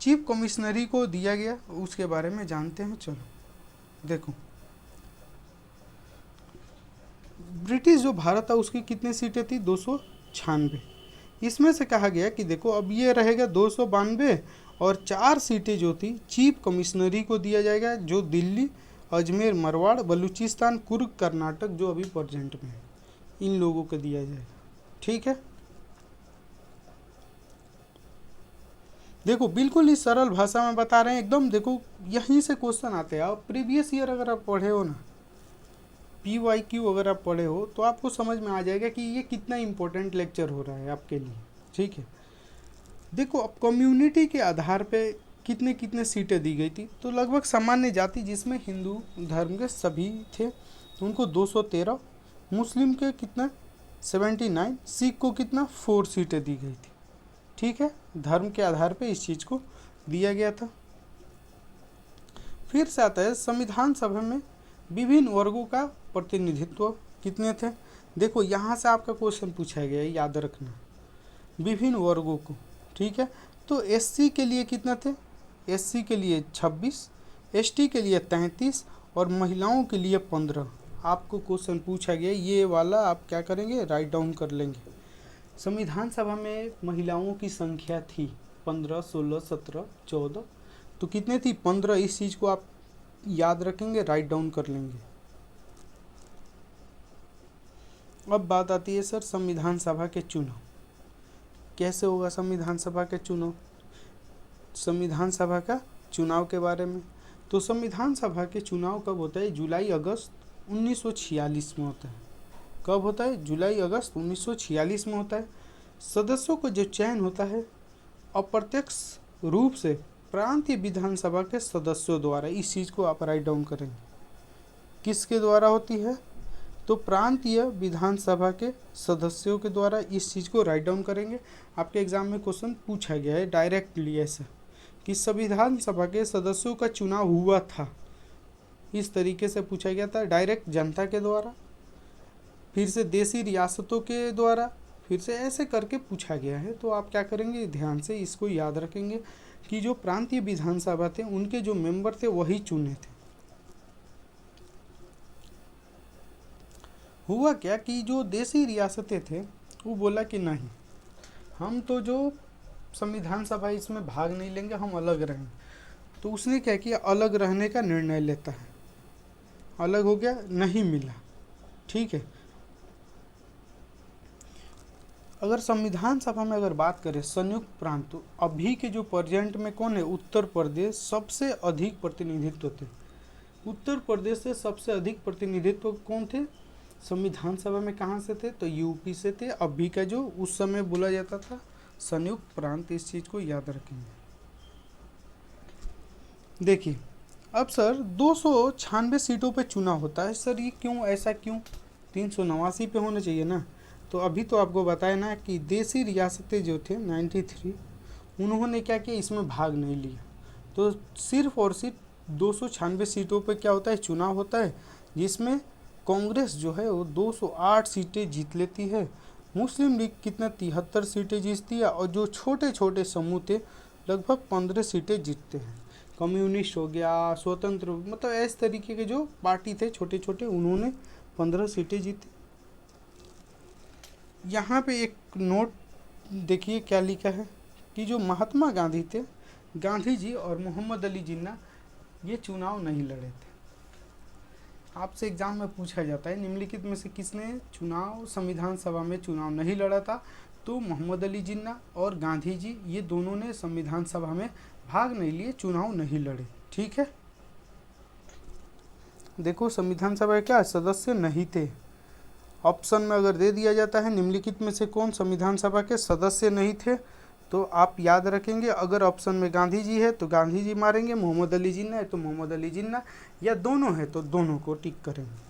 चीफ कमिश्नरी को दिया गया, उसके बारे में जानते हैं। चलो देखो, ब्रिटिश जो भारत था उसकी कितनी सीटें थी, 296। इसमें से कहा गया कि देखो अब ये रहेगा 292 और 4 सीटें जो थी चीफ कमिश्नरी को दिया जाएगा, जो दिल्ली, अजमेर, मरवाड़, बलूचिस्तान, कुर्ग, कर्नाटक, जो अभी प्रेजेंट में है, इन लोगों को दिया जाएगा, ठीक है। देखो बिल्कुल ही सरल भाषा में बता रहे हैं एकदम। देखो यहीं से क्वेश्चन आते हैं। आप प्रीवियस ईयर अगर आप पढ़े हो ना, PYQ अगर आप पढ़े हो, तो आपको समझ में आ जाएगा कि ये कितना इम्पोर्टेंट लेक्चर हो रहा है आपके लिए, ठीक है। देखो अब कम्युनिटी के आधार पे कितने कितने सीटें दी गई थी, तो लगभग सामान्य जाति जिसमें हिंदू धर्म के सभी थे तो उनको 213, मुस्लिम के कितना 79, सिख को कितना 4 सीटें दी गई थी, ठीक है। धर्म के आधार पे इस चीज़ को दिया गया था। फिर से आता है संविधान सभा में विभिन्न वर्गों का प्रतिनिधित्व कितने थे। देखो यहाँ से आपका क्वेश्चन पूछा गया है, याद रखना, विभिन्न वर्गों को, ठीक है। तो SC के लिए कितना थे, SC के लिए 26, ST के लिए 33 और महिलाओं के लिए 15। आपको क्वेश्चन पूछा गया, ये वाला आप क्या करेंगे, राइट डाउन कर लेंगे। संविधान सभा में महिलाओं की संख्या थी 15, 16, 17, 14, तो कितने थी, 15। इस चीज़ को आप याद रखेंगे, राइट डाउन कर लेंगे। अब बात आती है सर संविधान सभा के चुनाव, कैसे होगा संविधान सभा के चुनाव, संविधान सभा का चुनाव के बारे में। तो संविधान सभा के चुनाव कब होता है, जुलाई अगस्त 1946 में होता है। कब होता है, जुलाई अगस्त 1946 में होता है। सदस्यों को जो चयन होता है अप्रत्यक्ष रूप से प्रांतीय विधानसभा के सदस्यों द्वारा। इस चीज़ को आप राइट डाउन करेंगे, किसके द्वारा होती है, तो प्रांतीय विधानसभा के सदस्यों के द्वारा। इस चीज़ को राइट डाउन करेंगे। आपके एग्जाम में क्वेश्चन पूछा गया है डायरेक्टली ऐसा कि संविधान सभा के सदस्यों का चुनाव हुआ था, इस तरीके से पूछा गया था, डायरेक्ट जनता के द्वारा, फिर से देसी रियासतों के द्वारा, फिर से ऐसे करके पूछा गया है। तो आप क्या करेंगे, ध्यान से इसको याद रखेंगे कि जो प्रांतीय विधानसभा थे उनके जो मेंबर थे वही चुने थे। हुआ क्या कि जो देसी रियासतें थे वो बोला कि नहीं, हम तो जो संविधान सभा इसमें भाग नहीं लेंगे, हम अलग रहेंगे। तो उसने क्या किया, अलग रहने का निर्णय लेता है। अलग हो गया, नहीं मिला, ठीक है। अगर संविधान सभा में अगर बात करें संयुक्त प्रांत, तो अभी के जो प्रेजेंट में कौन है, उत्तर प्रदेश सबसे अधिक प्रतिनिधित्व थे। उत्तर प्रदेश से सबसे अधिक प्रतिनिधित्व कौन थे संविधान सभा में, कहाँ से थे, तो यूपी से थे। अभी का जो उस समय बोला जाता था संयुक्त प्रांत, इस चीज़ को याद रखेंगे। देखिए अब सर 296 सीटों पे चुनाव होता है। सर ये क्यों, ऐसा क्यों, 389 पे होना चाहिए ना। तो अभी तो आपको बताया ना कि देसी रियासतें जो थे 93, उन्होंने क्या किया, इसमें भाग नहीं लिया। तो सिर्फ और सिर्फ 296 सीटों पे क्या होता है, चुनाव होता है, जिसमें कांग्रेस जो है वो 208 सीटें जीत लेती है। मुस्लिम लीग कितना 73 सीटें जीतती है, और जो छोटे छोटे समूह थे लगभग 15 सीटें जीतते हैं। कम्युनिस्ट हो गया, स्वतंत्र, मतलब इस तरीके के जो पार्टी थे छोटे छोटे, उन्होंने 15 सीटें जीती। यहाँ पे एक नोट देखिए क्या लिखा है कि जो महात्मा गांधी थे, गांधी जी और मोहम्मद अली जिन्ना, ये चुनाव नहीं लड़े थे। आपसे एग्जाम में पूछा जाता है निम्नलिखित में से किसने चुनाव, संविधान सभा में चुनाव नहीं लड़ा था, तो मोहम्मद अली जिन्ना और गांधी जी, ये दोनों ने संविधान सभा में भाग नहीं लिए, चुनाव नहीं लड़े, ठीक है। देखो संविधान सभा के क्या सदस्य नहीं थे। ऑप्शन में अगर दे दिया जाता है निम्नलिखित में से कौन संविधान सभा के सदस्य नहीं थे, तो आप याद रखेंगे, अगर ऑप्शन में गांधी जी है तो गांधी जी मारेंगे, मोहम्मद अली जिन्ना है तो मोहम्मद अली जिन्ना, या दोनों है तो दोनों को टिक करेंगे।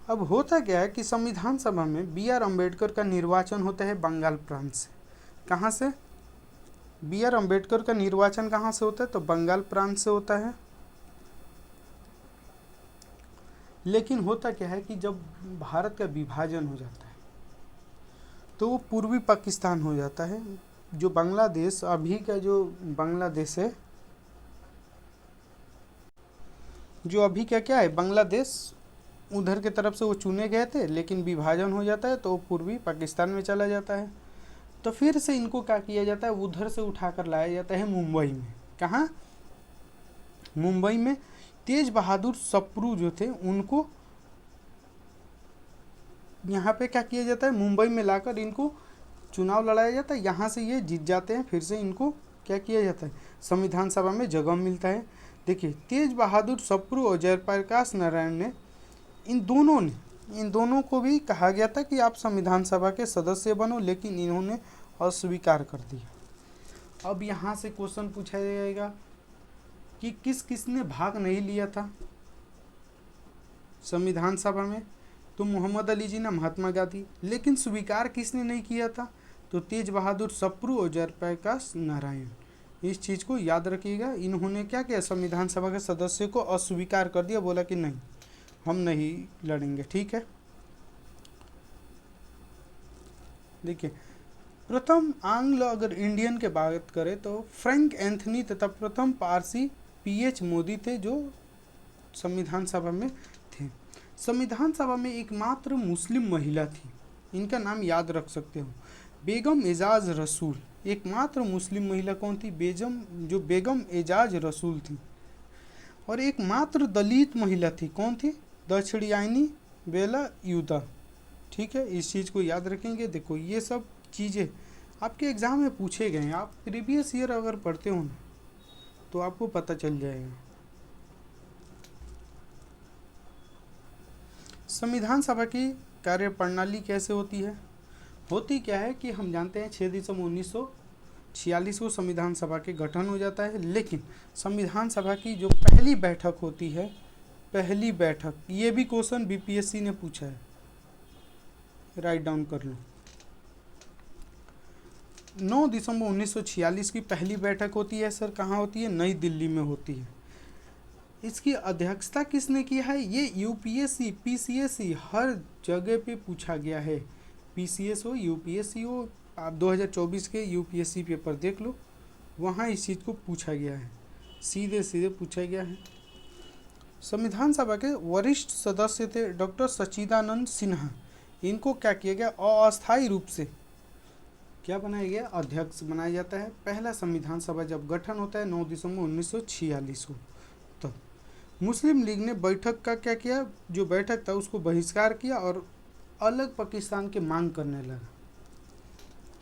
अब होता क्या है कि संविधान सभा में बी आर अम्बेडकर का निर्वाचन होता है बंगाल प्रांत से। कहाँ से, बी आर अम्बेडकर का निर्वाचन कहाँ से होता है, तो बंगाल प्रांत से होता है। लेकिन होता क्या है कि जब भारत का विभाजन हो जाता है तो वो पूर्वी पाकिस्तान हो जाता है। जो बांग्लादेश, अभी का जो बांग्लादेश है, जो अभी का क्या है बांग्लादेश, उधर के तरफ से वो चुने गए थे, लेकिन विभाजन हो जाता है तो वो पूर्वी पाकिस्तान में चला जाता है। तो फिर से इनको क्या किया जाता है, उधर से उठाकर लाया जाता है मुंबई में। कहाँ, मुंबई में तेज बहादुर सप्रू जो थे उनको यहाँ पे क्या किया जाता है, मुंबई में लाकर इनको चुनाव लड़ाया जाता है। यहाँ से ये जीत जाते हैं, फिर से इनको क्या किया जाता है, संविधान सभा में जगह मिलता है। देखिए तेज बहादुर सप्रू और जयप्रकाश नारायण ने, इन दोनों को भी कहा गया था कि आप संविधान सभा के सदस्य बनो, लेकिन इन्होंने अस्वीकार कर दिया। अब यहाँ से क्वेश्चन पूछा जाएगा कि किस किसने भाग नहीं लिया था संविधान सभा में, तो मोहम्मद अली जिन्ना, महात्मा गांधी, लेकिन स्वीकार किसने नहीं किया था, तो तेज बहादुर सप्रू और जयप्रकाश नारायण। इस चीज़ को याद रखिएगा, इन्होंने क्या किया, संविधान सभा के सदस्य को अस्वीकार कर दिया, बोला कि नहीं हम नहीं लड़ेंगे, ठीक है। देखिए प्रथम आंग्ल अगर इंडियन के बात करें तो फ्रैंक एंथनी तथा प्रथम पारसी पीएच मोदी थे जो संविधान सभा में थे। संविधान सभा में एकमात्र मुस्लिम महिला थी, इनका नाम याद रख सकते हो, बेगम एजाज रसूल। एकमात्र मुस्लिम महिला कौन थी, बेगम एजाज रसूल थी। और एकमात्र दलित महिला थी, कौन थी, दक्षिणायनी बेला युदा, ठीक है। इस चीज़ को याद रखेंगे। देखो ये सब चीज़ें आपके एग्ज़ाम में पूछे गए हैं, आप प्रीवियस ईयर अगर पढ़ते हो ना तो आपको पता चल जाएगा। संविधान सभा की कार्यप्रणाली कैसे होती है, होती क्या है कि हम जानते हैं 6 दिसंबर 1946 को संविधान सभा के गठन हो जाता है। लेकिन संविधान सभा की जो पहली बैठक होती है, पहली बैठक, ये भी क्वेश्चन बीपीएससी ने पूछा है, राइट डाउन कर लो। 9 दिसंबर 1946 की पहली बैठक होती है सर, कहाँ होती है, नई दिल्ली में होती है। इसकी अध्यक्षता किसने किया है? ये यूपीएससी पीसीएससी हर जगह पे पूछा गया है। पीसीएस हो यूपीएससी हो, आप 2024 के यूपीएससी पेपर देख लो, वहाँ इस चीज़ को पूछा गया है, सीधे सीधे पूछा गया है। संविधान सभा के वरिष्ठ सदस्य थे डॉक्टर सच्चिदानंद सिन्हा। इनको क्या किया गया? अस्थायी रूप से क्या बनाया गया? अध्यक्ष बनाया जाता है। पहला संविधान सभा जब गठन होता है 9 दिसंबर 1946 को, तो मुस्लिम लीग ने बैठक का क्या किया? जो बैठक था उसको बहिष्कार किया और अलग पाकिस्तान की मांग करने लगा।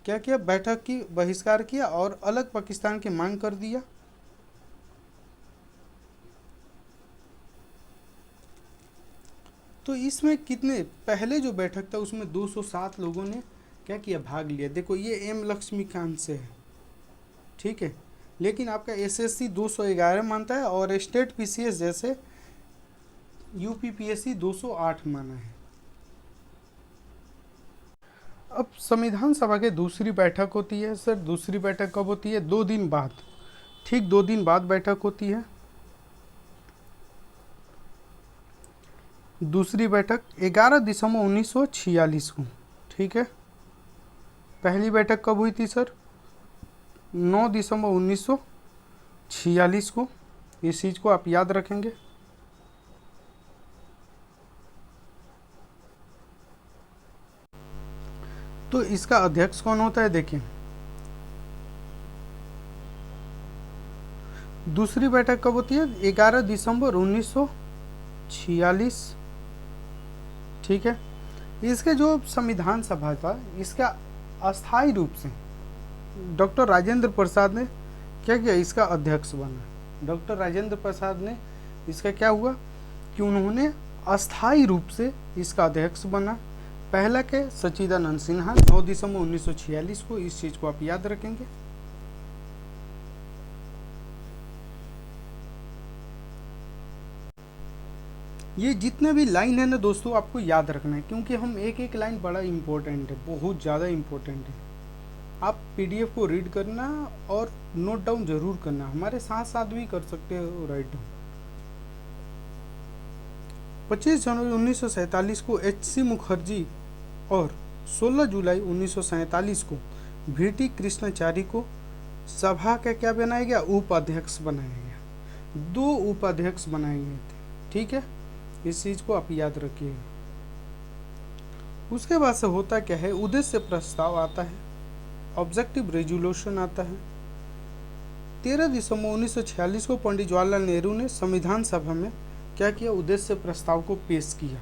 क्या किया? बैठक की बहिष्कार किया और अलग पाकिस्तान की मांग कर दिया। तो इसमें कितने, पहले जो बैठक था उसमें 207 लोगों ने क्या किया? भाग लिया। देखो ये एम लक्ष्मीकांत से है, ठीक है, लेकिन आपका एसएससी 211 मानता है और स्टेट पीसीएस जैसे यूपीपीएससी 208 माना है। अब संविधान सभा की दूसरी बैठक होती है सर। दूसरी बैठक कब होती है? 2 दिन बाद, ठीक 2 दिन बाद बैठक होती है। दूसरी बैठक 11 दिसंबर 1946 को, ठीक है। पहली बैठक कब हुई थी सर? 9 दिसंबर 1946 को। इस चीज़ को आप याद रखेंगे। तो इसका अध्यक्ष कौन होता है? देखिए, दूसरी बैठक कब होती है? 11 दिसंबर 1946, ठीक है। इसके जो संविधान सभा था, इसका अस्थायी रूप से डॉक्टर राजेंद्र प्रसाद ने क्या किया? इसका अध्यक्ष बना। डॉक्टर राजेंद्र प्रसाद ने इसका क्या हुआ कि उन्होंने अस्थायी रूप से इसका अध्यक्ष बना। पहला के सच्चिदानंद सिन्हा 9 दिसंबर 1946 को। इस चीज़ को आप याद रखेंगे। ये जितने भी लाइन है ना दोस्तों, आपको याद रखना है, क्योंकि हम एक एक लाइन बड़ा इम्पोर्टेंट है, बहुत ज़्यादा इम्पोर्टेंट है। आप पीडीएफ को रीड करना और नोट डाउन जरूर करना, हमारे साथ साथ भी कर सकते हो राइट डाउन। 25 जनवरी 1947 को एच.सी. मुखर्जी और 16 जुलाई 1947 को वी.टी. कृष्णाचारी को सभा का क्या बनाया गया? उपाध्यक्ष बनाया गया। 2 उपाध्यक्ष बनाए गए थे, ठीक है। इस चीज़ को आप याद रखिए। उसके बाद से होता क्या है? उद्देश्य प्रस्ताव आता है, ऑब्जेक्टिव रेजोल्यूशन आता है। 13 दिसंबर 1946 को पंडित जवाहरलाल नेहरू ने संविधान सभा में क्या किया? उद्देश्य प्रस्ताव को पेश किया।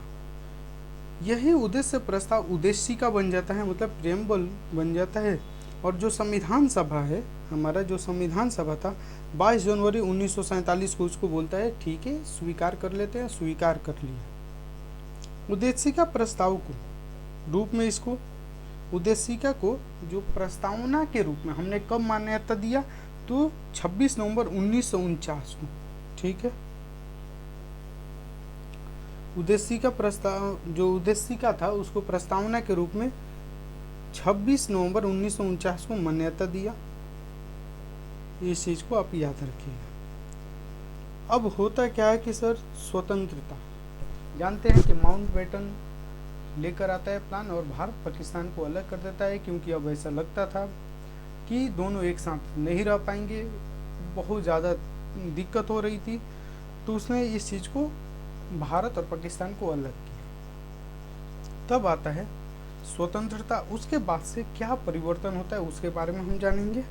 यही उद्देश्य प्रस्ताव उद्देशिका बन जाता है, मतलब प्रेम्बल बन जाता है। और जो संविधान सभा है, हमारा जो संविधान सभा था 22 जनवरी 1947 को, उसको बोलता है ठीक है स्वीकार कर लेते हैं, स्वीकार कर लिया। उद्देशिका प्रस्ताव को रूप में, इसको उद्देशिका को जो प्रस्तावना के रूप में हमने कब मान्यता दिया? तो 26 नवंबर 1949 को, ठीक है। उद्देशिका प्रस्ताव, जो उद्देशिका था उसको प्रस्तावना के रूप में 26 नवंबर 1949 को मान्यता दिया। इस चीज को आप याद रखिएगा। अब होता क्या है कि सर स्वतंत्रता, जानते हैं कि माउंटबेटन लेकर आता है प्लान और भारत पाकिस्तान को अलग कर देता है, क्योंकि अब ऐसा लगता था कि दोनों एक साथ नहीं रह पाएंगे, बहुत ज़्यादा दिक्कत हो रही थी। तो उसने इस चीज़ को, भारत और पाकिस्तान को अलग किया। तब आता है स्वतंत्रता। उसके बाद से क्या परिवर्तन होता है उसके बारे में हम जानेंगे।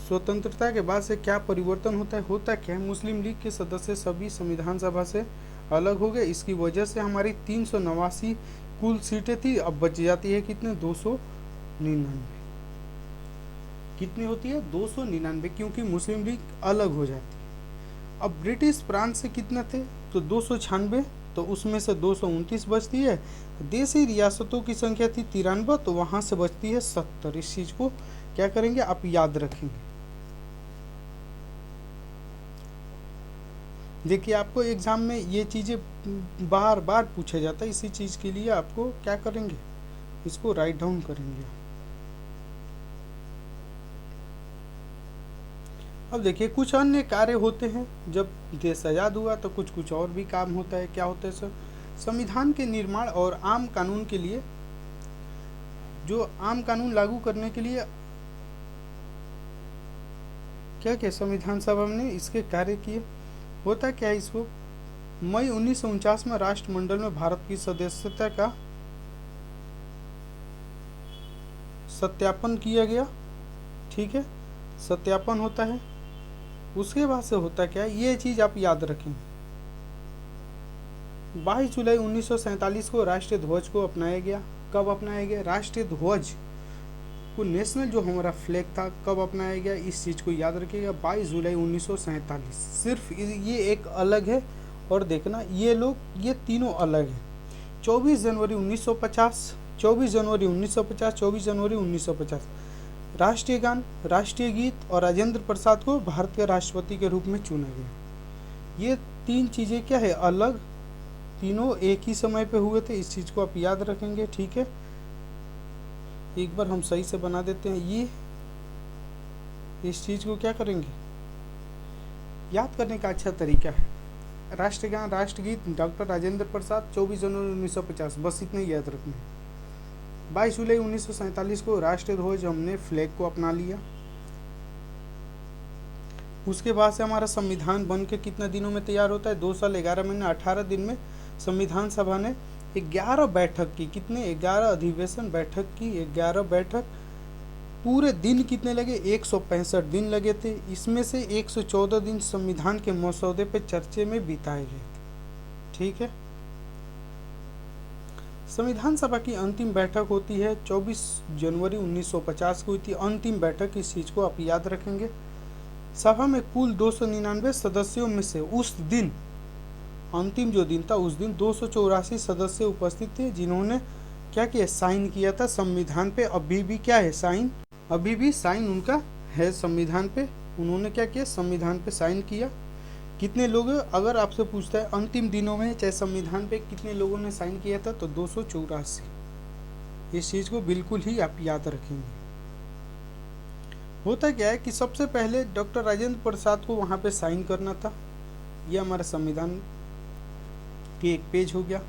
स्वतंत्रता के बाद से क्या परिवर्तन होता है? होता क्या है? मुस्लिम लीग के सदस्य सभी संविधान सभा से अलग हो गए। इसकी वजह से हमारी 389 कुल सीटें थी, अब बच जाती है कितने? 299। कितनी होती है? 299, क्योंकि मुस्लिम लीग अलग हो जाती है। अब ब्रिटिश प्रांत से कितने थे? तो 296, तो उसमें से 229 बचती है। देशी रियासतों की संख्या थी 93, तो वहां से बचती है 70। इस चीज को क्या करेंगे? आप याद रखेंगे। देखिए आपको एग्जाम में ये चीजें बार बार पूछा जाता है, इसी चीज के लिए आपको क्या करेंगे? इसको राइट डाउन करेंगे। अब देखिए कुछ अन्य कार्य होते हैं। जब देश आज़ाद हुआ तो कुछ कुछ और भी काम होता है। क्या होता है सर? संविधान के निर्माण और आम कानून के लिए, जो आम कानून लागू करने के लिए क्या क्या संविधान सभा ने इसके कार्य किए। होता क्या है, इसको मई 1949 में राष्ट्रमंडल में भारत की सदस्यता का सत्यापन किया गया। ठीक है, सत्यापन होता है। उसके बाद से होता क्या है, ये चीज आप याद रखें। 22 जुलाई 1947 को राष्ट्रीय ध्वज को अपनाया गया। कब अपनाया गया? राष्ट्रीय ध्वज को, नेशनल जो हमारा फ्लैग था, कब अपनाया गया? इस चीज को याद रखिएगा, 22 जुलाई 1947। सिर्फ ये एक अलग है, और देखना ये लोग, ये तीनों अलग है। 24 जनवरी 1950, 24 जनवरी 1950, 24 जनवरी 1950 राष्ट्रीय गान, राष्ट्रीय गीत और राजेंद्र प्रसाद को भारत के राष्ट्रपति के रूप में चुना गया। ये तीन चीजें क्या है? अलग, तीनों एक ही समय पे हुए थे। इस चीज को आप याद रखेंगे। ठीक है, एक बार हम सही से बना देते हैं। ये इस चीज को क्या करेंगे, याद करने का अच्छा तरीका है। राष्ट्रगान, राष्ट्रगीत, डॉक्टर राजेंद्र प्रसाद, 24 जनवरी 1950, बस इतना ही याद रखना है। 22 जुलाई 1947 को राष्ट्रीय ध्वज, हमने फ्लैग को अपना लिया। उसके बाद से हमारा संविधान बन के कितना दिनों में तैयार होता है? 2 साल 11 महीने 18 दिन में संविधान सभा ने 11 बैठक की। कितने? 11 अधिवेशन बैठक की, 11 बैठक। पूरे दिन कितने लगे? 165 दिन लगे थे। इसमें से 114 दिन संविधान के मसौदे पे चर्चे में बिताए गए थे। ठीक है, संविधान सभा की अंतिम बैठक होती है 24 जनवरी 1950 को हुई थी अंतिम बैठक। इस चीज को आप याद रखेंगे। सभा में कुल 299 सदस्यों में से उस दिन, अंतिम जो दिन था उस दिन 284 सदस्य उपस्थित थे, जिन्होंने क्या किया? साइन किया था संविधान पे। अभी भी क्या है? साइन, अभी भी साइन उनका है संविधान पे। उन्होंने क्या किया? संविधान पे साइन किया। कितने लोग? अगर आपसे पूछता है अंतिम दिनों में चाहे संविधान पे कितने लोगों ने साइन किया था, तो 284। इस चीज को बिल्कुल ही आप याद रखेंगे। होता क्या है कि सबसे पहले डॉक्टर राजेंद्र प्रसाद को वहां पे साइन करना था। यह हमारा संविधान की एक पेज हो गया।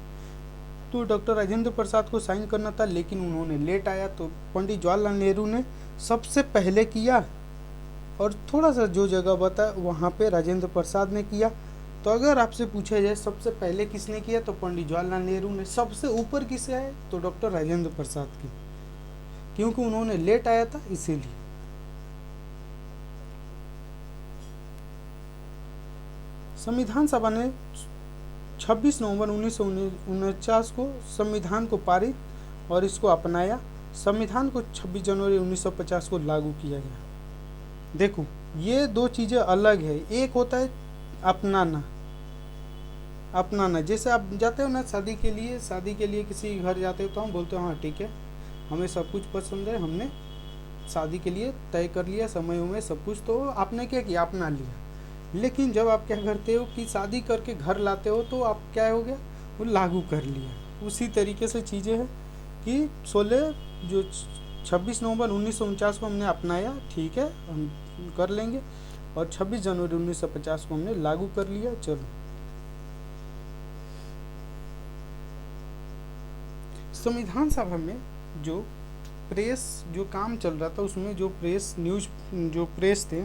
तो डॉक्टर राजेंद्र प्रसाद को साइन करना था, लेकिन उन्होंने लेट आया, तो पंडित जवाहरलाल नेहरू ने सबसे पहले किया, और थोड़ा सा जो जगह बता वहाँ पे राजेंद्र प्रसाद ने किया। तो अगर आपसे पूछा जाए सबसे पहले किसने किया, तो पंडित जवाहरलाल नेहरू ने। सबसे ऊपर किसका है? तो डॉक्टर राजेंद्र प्रसाद की, क्योंकि उन्होंने लेट आया था इसीलिए। संविधान सभा ने 26 नवंबर 1949 को संविधान को पारित और इसको अपनाया। संविधान को 26 जनवरी 1950 को लागू किया गया। देखो, ये दो चीज़ें अलग है। एक होता है अपनाना, अपनाना। जैसे आप जाते हो ना शादी के लिए किसी घर जाते हो, तो हम बोलते हो हाँ ठीक है, हमें सब कुछ पसंद है, हमने शादी के लिए तय कर लिया समय में सब कुछ, तो आपने क्या किया? अपना लिया। लेकिन जब आप क्या करते हो कि शादी करके घर लाते हो, तो आप क्या हो गया? वो लागू कर लिया। उसी तरीके से चीज़ें हैं कि 26 नवंबर 1949 को हमने अपनाया, ठीक है, हम कर लेंगे, और 26 जनवरी 1950 को हमने लागू कर लिया। चलो, संविधान सभा में जो प्रेस जो काम चल रहा था, उसमें जो प्रेस न्यूज, जो प्रेस थे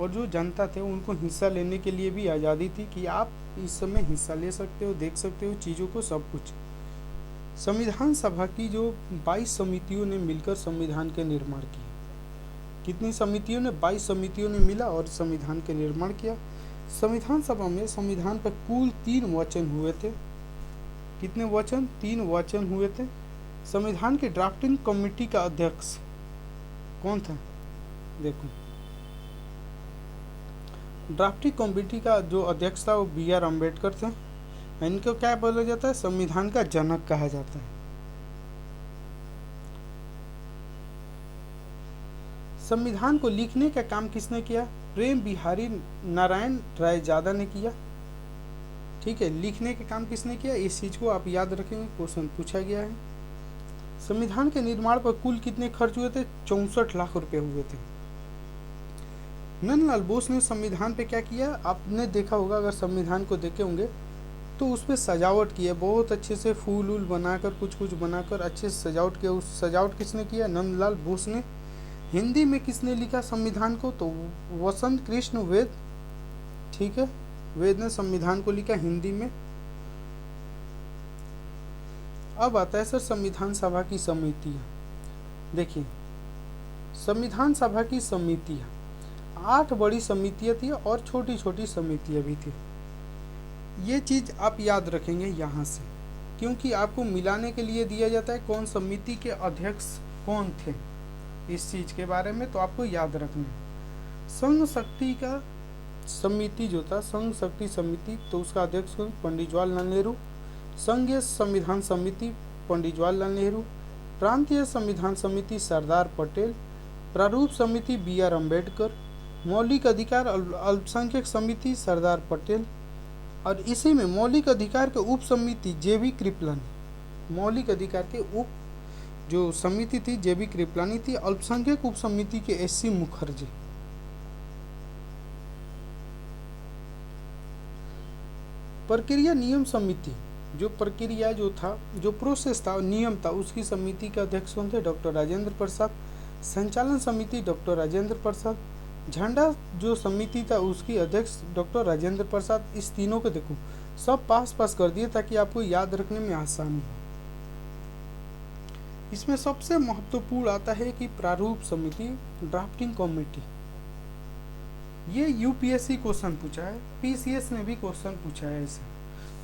और जो जनता थे, उनको हिस्सा लेने के लिए भी आज़ादी थी कि आप इस समय हिस्सा ले सकते हो, देख सकते हो चीज़ों को, सब कुछ। संविधान सभा की जो 22 समितियों ने मिलकर संविधान के निर्माण किया। कितनी समितियों ने? 22 समितियों ने मिला और संविधान के निर्माण किया। संविधान सभा में संविधान पर कुल 3 वचन हुए थे। कितने वचन? 3 वचन हुए थे। संविधान की ड्राफ्टिंग कमेटी का अध्यक्ष कौन था? देखो, ड्राफ्टिंग कमेटी का जो अध्यक्ष था वो BR अम्बेडकर थे। इनको क्या बोला जाता है? संविधान का जनक कहा जाता है। संविधान को लिखने का काम किसने किया? प्रेम बिहारी नारायण रायजादा ने किया। ठीक है, लिखने का काम किसने किया? इस चीज को आप याद रखेंगे, क्वेश्चन पूछा गया है। संविधान के निर्माण पर कुल कितने खर्च हुए थे? 64 लाख रुपए हुए थे। नंदलाल बोस ने संविधान पे क्या किया, आपने देखा होगा अगर संविधान को देखे होंगे तो उस पर सजावट की है, बहुत अच्छे से फूल वूल बनाकर कुछ कुछ बनाकर अच्छे से सजावट किया। उस सजावट किसने किया, नंदलाल बोस ने। हिंदी में किसने लिखा संविधान को, तो वसंत कृष्ण वेद, ठीक है, वेद ने संविधान को लिखा हिंदी में। अब आता है सर संविधान सभा की समितियाँ। देखिए संविधान सभा की समितियाँ 8 बड़ी समितियाँ थी और छोटी छोटी समितियाँ भी थी। ये चीज़ आप याद रखेंगे यहाँ से, क्योंकि आपको मिलाने के लिए दिया जाता है कौन समिति के अध्यक्ष कौन थे, इस चीज़ के बारे में तो आपको याद रखना है। संघ शक्ति का समिति जो था, संघ शक्ति समिति, तो उसका अध्यक्ष पंडित जवाहरलाल नेहरू। संघीय संविधान समिति पंडित जवाहरलाल नेहरू। प्रांतीय संविधान समिति सरदार पटेल। प्रारूप समिति BR अम्बेडकर। मौलिक अधिकार अल्पसंख्यक समिति सरदार पटेल। और इसी में मौलिक अधिकार के उप समिति JB कृपलानी। मौलिक अधिकार के उप जो समिति थी JB कृपलानी थी। अल्पसंख्यक उप समिति के SC मुखर्जी। प्रक्रिया नियम समिति, जो प्रक्रिया जो था, जो प्रोसेस था, नियम था, उसकी समिति के अध्यक्ष कौन थे, डॉक्टर राजेंद्र प्रसाद। संचालन समिति डॉक्टर राजेंद्र प्रसाद। झंडा जो समिति था उसकी अध्यक्ष डॉक्टर राजेंद्र प्रसाद। इस तीनों को देखो सब पास कर दिए ताकि आपको याद रखने में आसानी हो। इसमें सबसे महत्वपूर्ण आता है कि प्रारूप समिति, ड्राफ्टिंग कमेटी। ये UPSC क्वेश्चन पूछा है, PCS ने भी क्वेश्चन पूछा है इसे,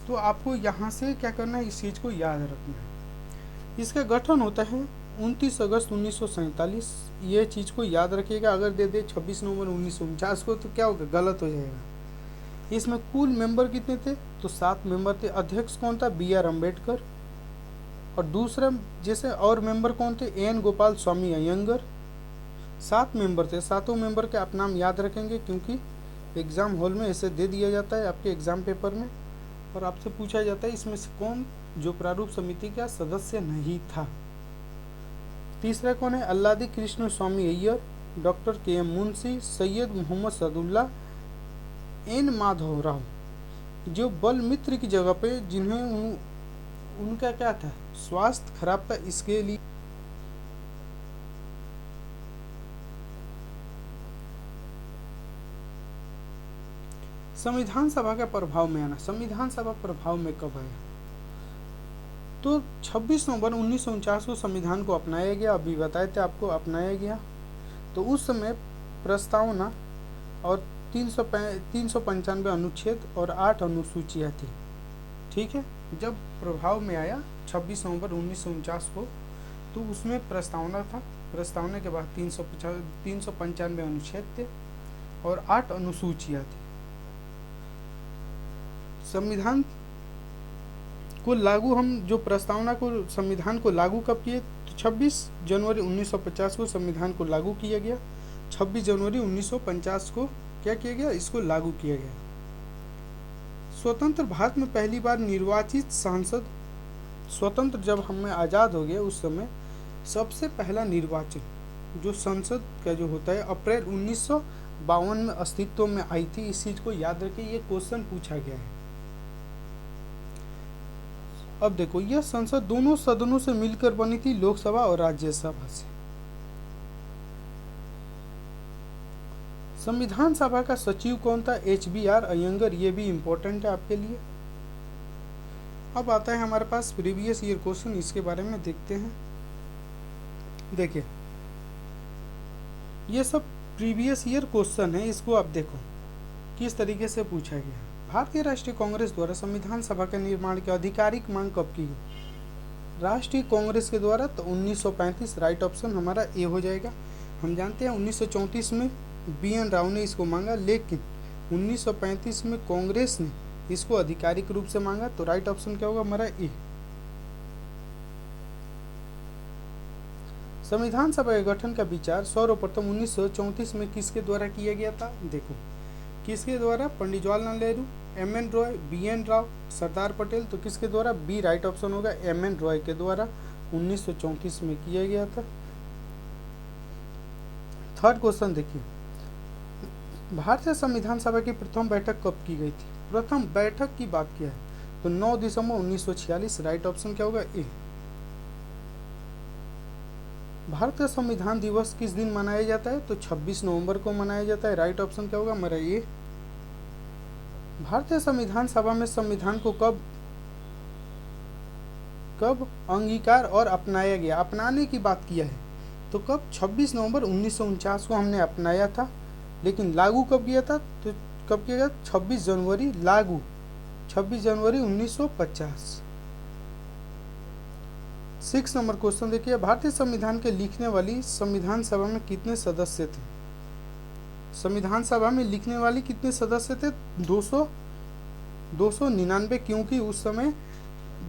तो आपको यहाँ से क्या करना है, इस चीज़ को याद रखना है। इसका गठन होता है 29 अगस्त 1947। ये चीज़ को याद रखिएगा। अगर दे दे 26 नवंबर 1949 को तो क्या होगा, गलत हो जाएगा। इसमें कुल मेंबर कितने थे, तो 7 मेंबर थे। अध्यक्ष कौन था, BR अम्बेडकर। और दूसरा जैसे और मेंबर कौन थे, AN Gopalaswami Ayyangar. 7 member थे। 7 मेंबर के आप नाम याद रखेंगे, क्योंकि एग्ज़ाम हॉल में ऐसे दे दिया जाता है आपके एग्ज़ाम पेपर में, और आपसे पूछा जाता है इसमें से कौन जो प्रारूप समिति का सदस्य नहीं था। तीसरा कौन है, Alladi Krishnaswami Ayyar, doctor KM Munshi, Syed Mohammad Saadulla, N Madhav Rao, जो बल मित्र की जगह पे जिन्हें उनका क्या था, स्वास्थ्य खराब था, इसके लिए संविधान सभा का प्रभाव में आना। संविधान सभा प्रभाव में कब आया, तो 26 नवंबर 1949 को संविधान को अपनाया गया। अभी बताए थे आपको, अपनाया गया। तो उस समय प्रस्तावना और 395 अनुच्छेद और 8 अनुसूचियाँ थी, ठीक है। जब प्रभाव में आया 26 नवंबर 1949 को, तो उसमें प्रस्तावना था। प्रस्तावना के बाद 395 अनुच्छेद थे और 8 अनुसूचियाँ थी। संविधान को लागू, हम जो प्रस्तावना को, संविधान को लागू कब किए, तो 26 जनवरी 1950 को संविधान को लागू किया गया। 26 जनवरी 1950 को क्या किया गया, इसको लागू किया गया। स्वतंत्र भारत में पहली बार निर्वाचित सांसद, स्वतंत्र जब हमें आज़ाद हो गए उस समय सबसे पहला निर्वाचन जो संसद का जो होता है अप्रैल 1952 में अस्तित्व में आई थी। इस चीज़ को याद रखिए, ये क्वेश्चन पूछा गया है। अब देखो, यह संसद दोनों सदनों से मिलकर बनी थी, लोकसभा और राज्यसभा से। संविधान सभा का सचिव कौन था, HBR अयंगर। ये भी इम्पोर्टेंट है आपके लिए। अब आता है हमारे पास प्रीवियस ईयर क्वेश्चन, इसके बारे में देखते हैं। देखिए ये सब प्रीवियस ईयर क्वेश्चन है, इसको आप देखो किस तरीके से पूछा गया। भारतीय राष्ट्रीय कांग्रेस द्वारा संविधान सभा के निर्माण की आधिकारिक मांग कब की गई, राष्ट्रीय कांग्रेस के द्वारा, तो 1935। राइट ऑप्शन हमारा ए हो जाएगा। हम जानते हैं 1934 में BN राव ने इसको मांगा, लेकिन 1935 में कांग्रेस ने इसको आधिकारिक रूप से मांगा, तो राइट ऑप्शन क्या होगा हमारा ए। संविधान सभा के गठन का विचार सर्वप्रथम 1934 में किसके द्वारा किया गया था, देखो किसके द्वारा, पंडित जवाहरलाल नेहरू, MN रॉय, BN राव, सरदार पटेल। तो किसके द्वारा, बी राइट ऑप्शन होगा, MN रॉय के द्वारा 1934 में किया गया था। थर्ड क्वेश्चन देखिए, भारतीय संविधान सभा की प्रथम बैठक कब की गई थी? प्रथम बैठक की बात किया है तो 9 दिसंबर 1946। राइट ऑप्शन क्या होगा? ए। भारत का संविधान दिवस किस दिन मनाया जाता है? तो 26 नवंबर को मनाया जाता है। राइट ऑप्शन क्या होगा हमारा? ए। भारतीय संविधान सभा में संविधान को कब अंगीकार और अपनाया गया? अपनाने की बात किया है तो कब? 26 नवंबर 1949 को हमने अपनाया था, लेकिन लागू कब किया था? तो कब किया गया? 26 जनवरी लागू 26 जनवरी 1950। 6 नंबर क्वेश्चन देखिए, भारतीय संविधान के लिखने वाली संविधान सभा में कितने सदस्य थे? संविधान सभा में लिखने वाले कितने सदस्य थे? 299, क्योंकि उस समय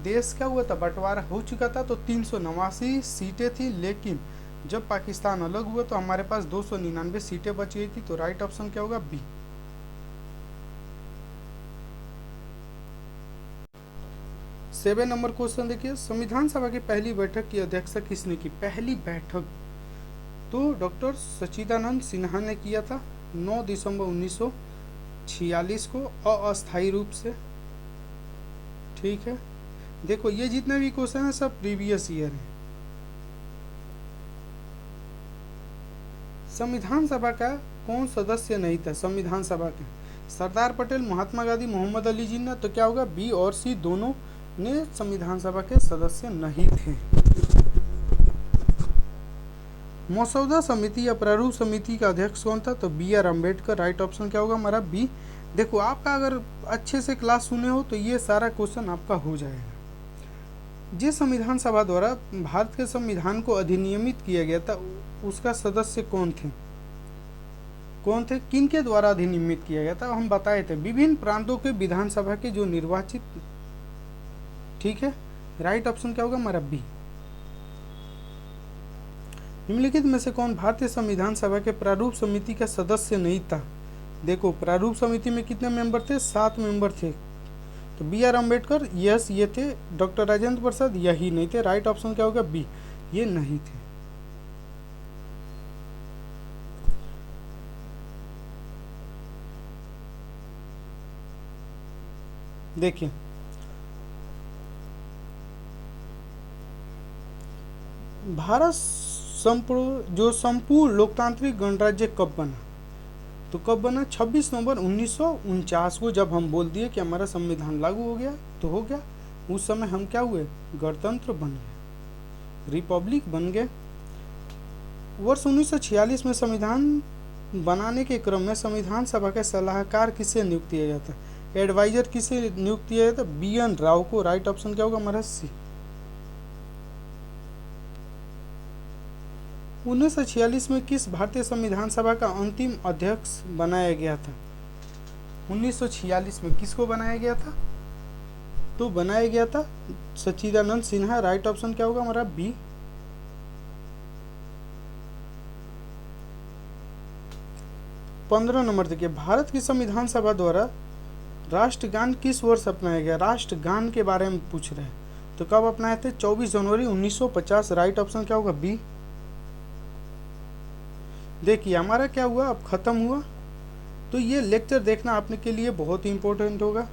देश क्या हुआ था? बंटवारा हो चुका था, तो 389 सीटें थी, लेकिन जब पाकिस्तान अलग हुआ तो हमारे पास 299 सीटें बच गई थी। तो राइट ऑप्शन क्या होगा? बी। 7 नंबर क्वेश्चन देखिए, संविधान सभा की पहली बैठक की अध्यक्षता किसने की? पहली बैठक तो डॉक्टर सच्चिदानंद सिन्हा ने किया था 9 दिसंबर 1946 को अस्थायी रूप से। ठीक है, देखो ये जितने भी क्वेश्चन है सब प्रीवियस ईयर है। संविधान सभा का कौन सदस्य नहीं था? संविधान सभा के सरदार पटेल, महात्मा गांधी, मोहम्मद अली जिन्ना। तो क्या होगा? बी और सी दोनों ने संविधान सभा के सदस्य नहीं थे। मसौदा समिति या प्रारूप समिति का अध्यक्ष कौन था? तो B R Ambedkar. Right option क्या होगा हमारा? बी। देखो आपका अगर अच्छे से क्लास सुने हो तो ये सारा क्वेश्चन आपका हो जाएगा। जिस संविधान सभा द्वारा भारत के संविधान को अधिनियमित किया गया था उसका सदस्य कौन थे? किन के द्वारा अधिनियमित किया गया था? हम बताए थे विभिन्न प्रांतों के विधानसभा के जो निर्वाचित। ठीक है, राइट ऑप्शन क्या होगा हमारा? बी। निम्नलिखित में से कौन भारतीय संविधान सभा के प्रारूप समिति का सदस्य नहीं था? देखो प्रारूप समिति में कितने मेंबर थे? 7 मेंबर थे। तो बी आर अम्बेडकर, यस ये थे। डॉक्टर राजेंद्र प्रसाद, यही नहीं थे। राइट ऑप्शन क्या होगा? बी, ये नहीं थे। देखिए भारत संपूर्ण लोकतांत्रिक गणराज्य कब बना? तो कब बना? 26 नवंबर 1949 को, जब हम बोल दिए कि हमारा संविधान लागू हो गया तो हो गया। उस समय हम क्या हुए? गणतंत्र बन गए, रिपब्लिक बन गए। वर्ष 1946 में संविधान बनाने के क्रम में संविधान सभा का सलाहकार किसे नियुक्त किया जाता है? एडवाइजर किसे नियुक्त किया जाता है? बी एन राव को। राइट ऑप्शन क्या होगा हमारा? सी। 1946 में किस भारतीय संविधान सभा का अंतिम अध्यक्ष बनाया गया था? 1946 में किसको बनाया गया था? तो बनाया गया था सच्चिदानंद सिन्हा। राइट ऑप्शन क्या होगा हमारा? बी। पंद्रह नंबर देखिए, भारत की संविधान सभा द्वारा राष्ट्रगान किस वर्ष अपनाया गया? राष्ट्रगान के बारे में पूछ रहे हैं, तो कब अपनाए थे? 24 जनवरी 1950। राइट ऑप्शन क्या होगा? बी। देखिए हमारा क्या हुआ, अब खत्म हुआ, तो ये लेक्चर देखना आपने के लिए बहुत ही इंपॉर्टेंट होगा।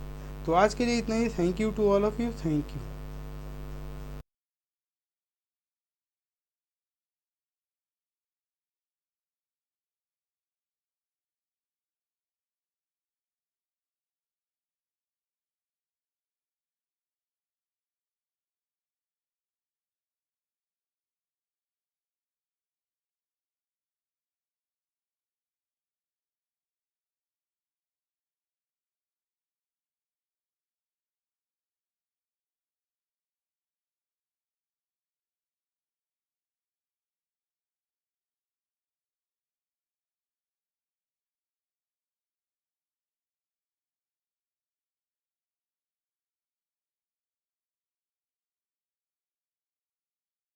तो आज के लिए इतना ही। Thank you to all of you. Thank you.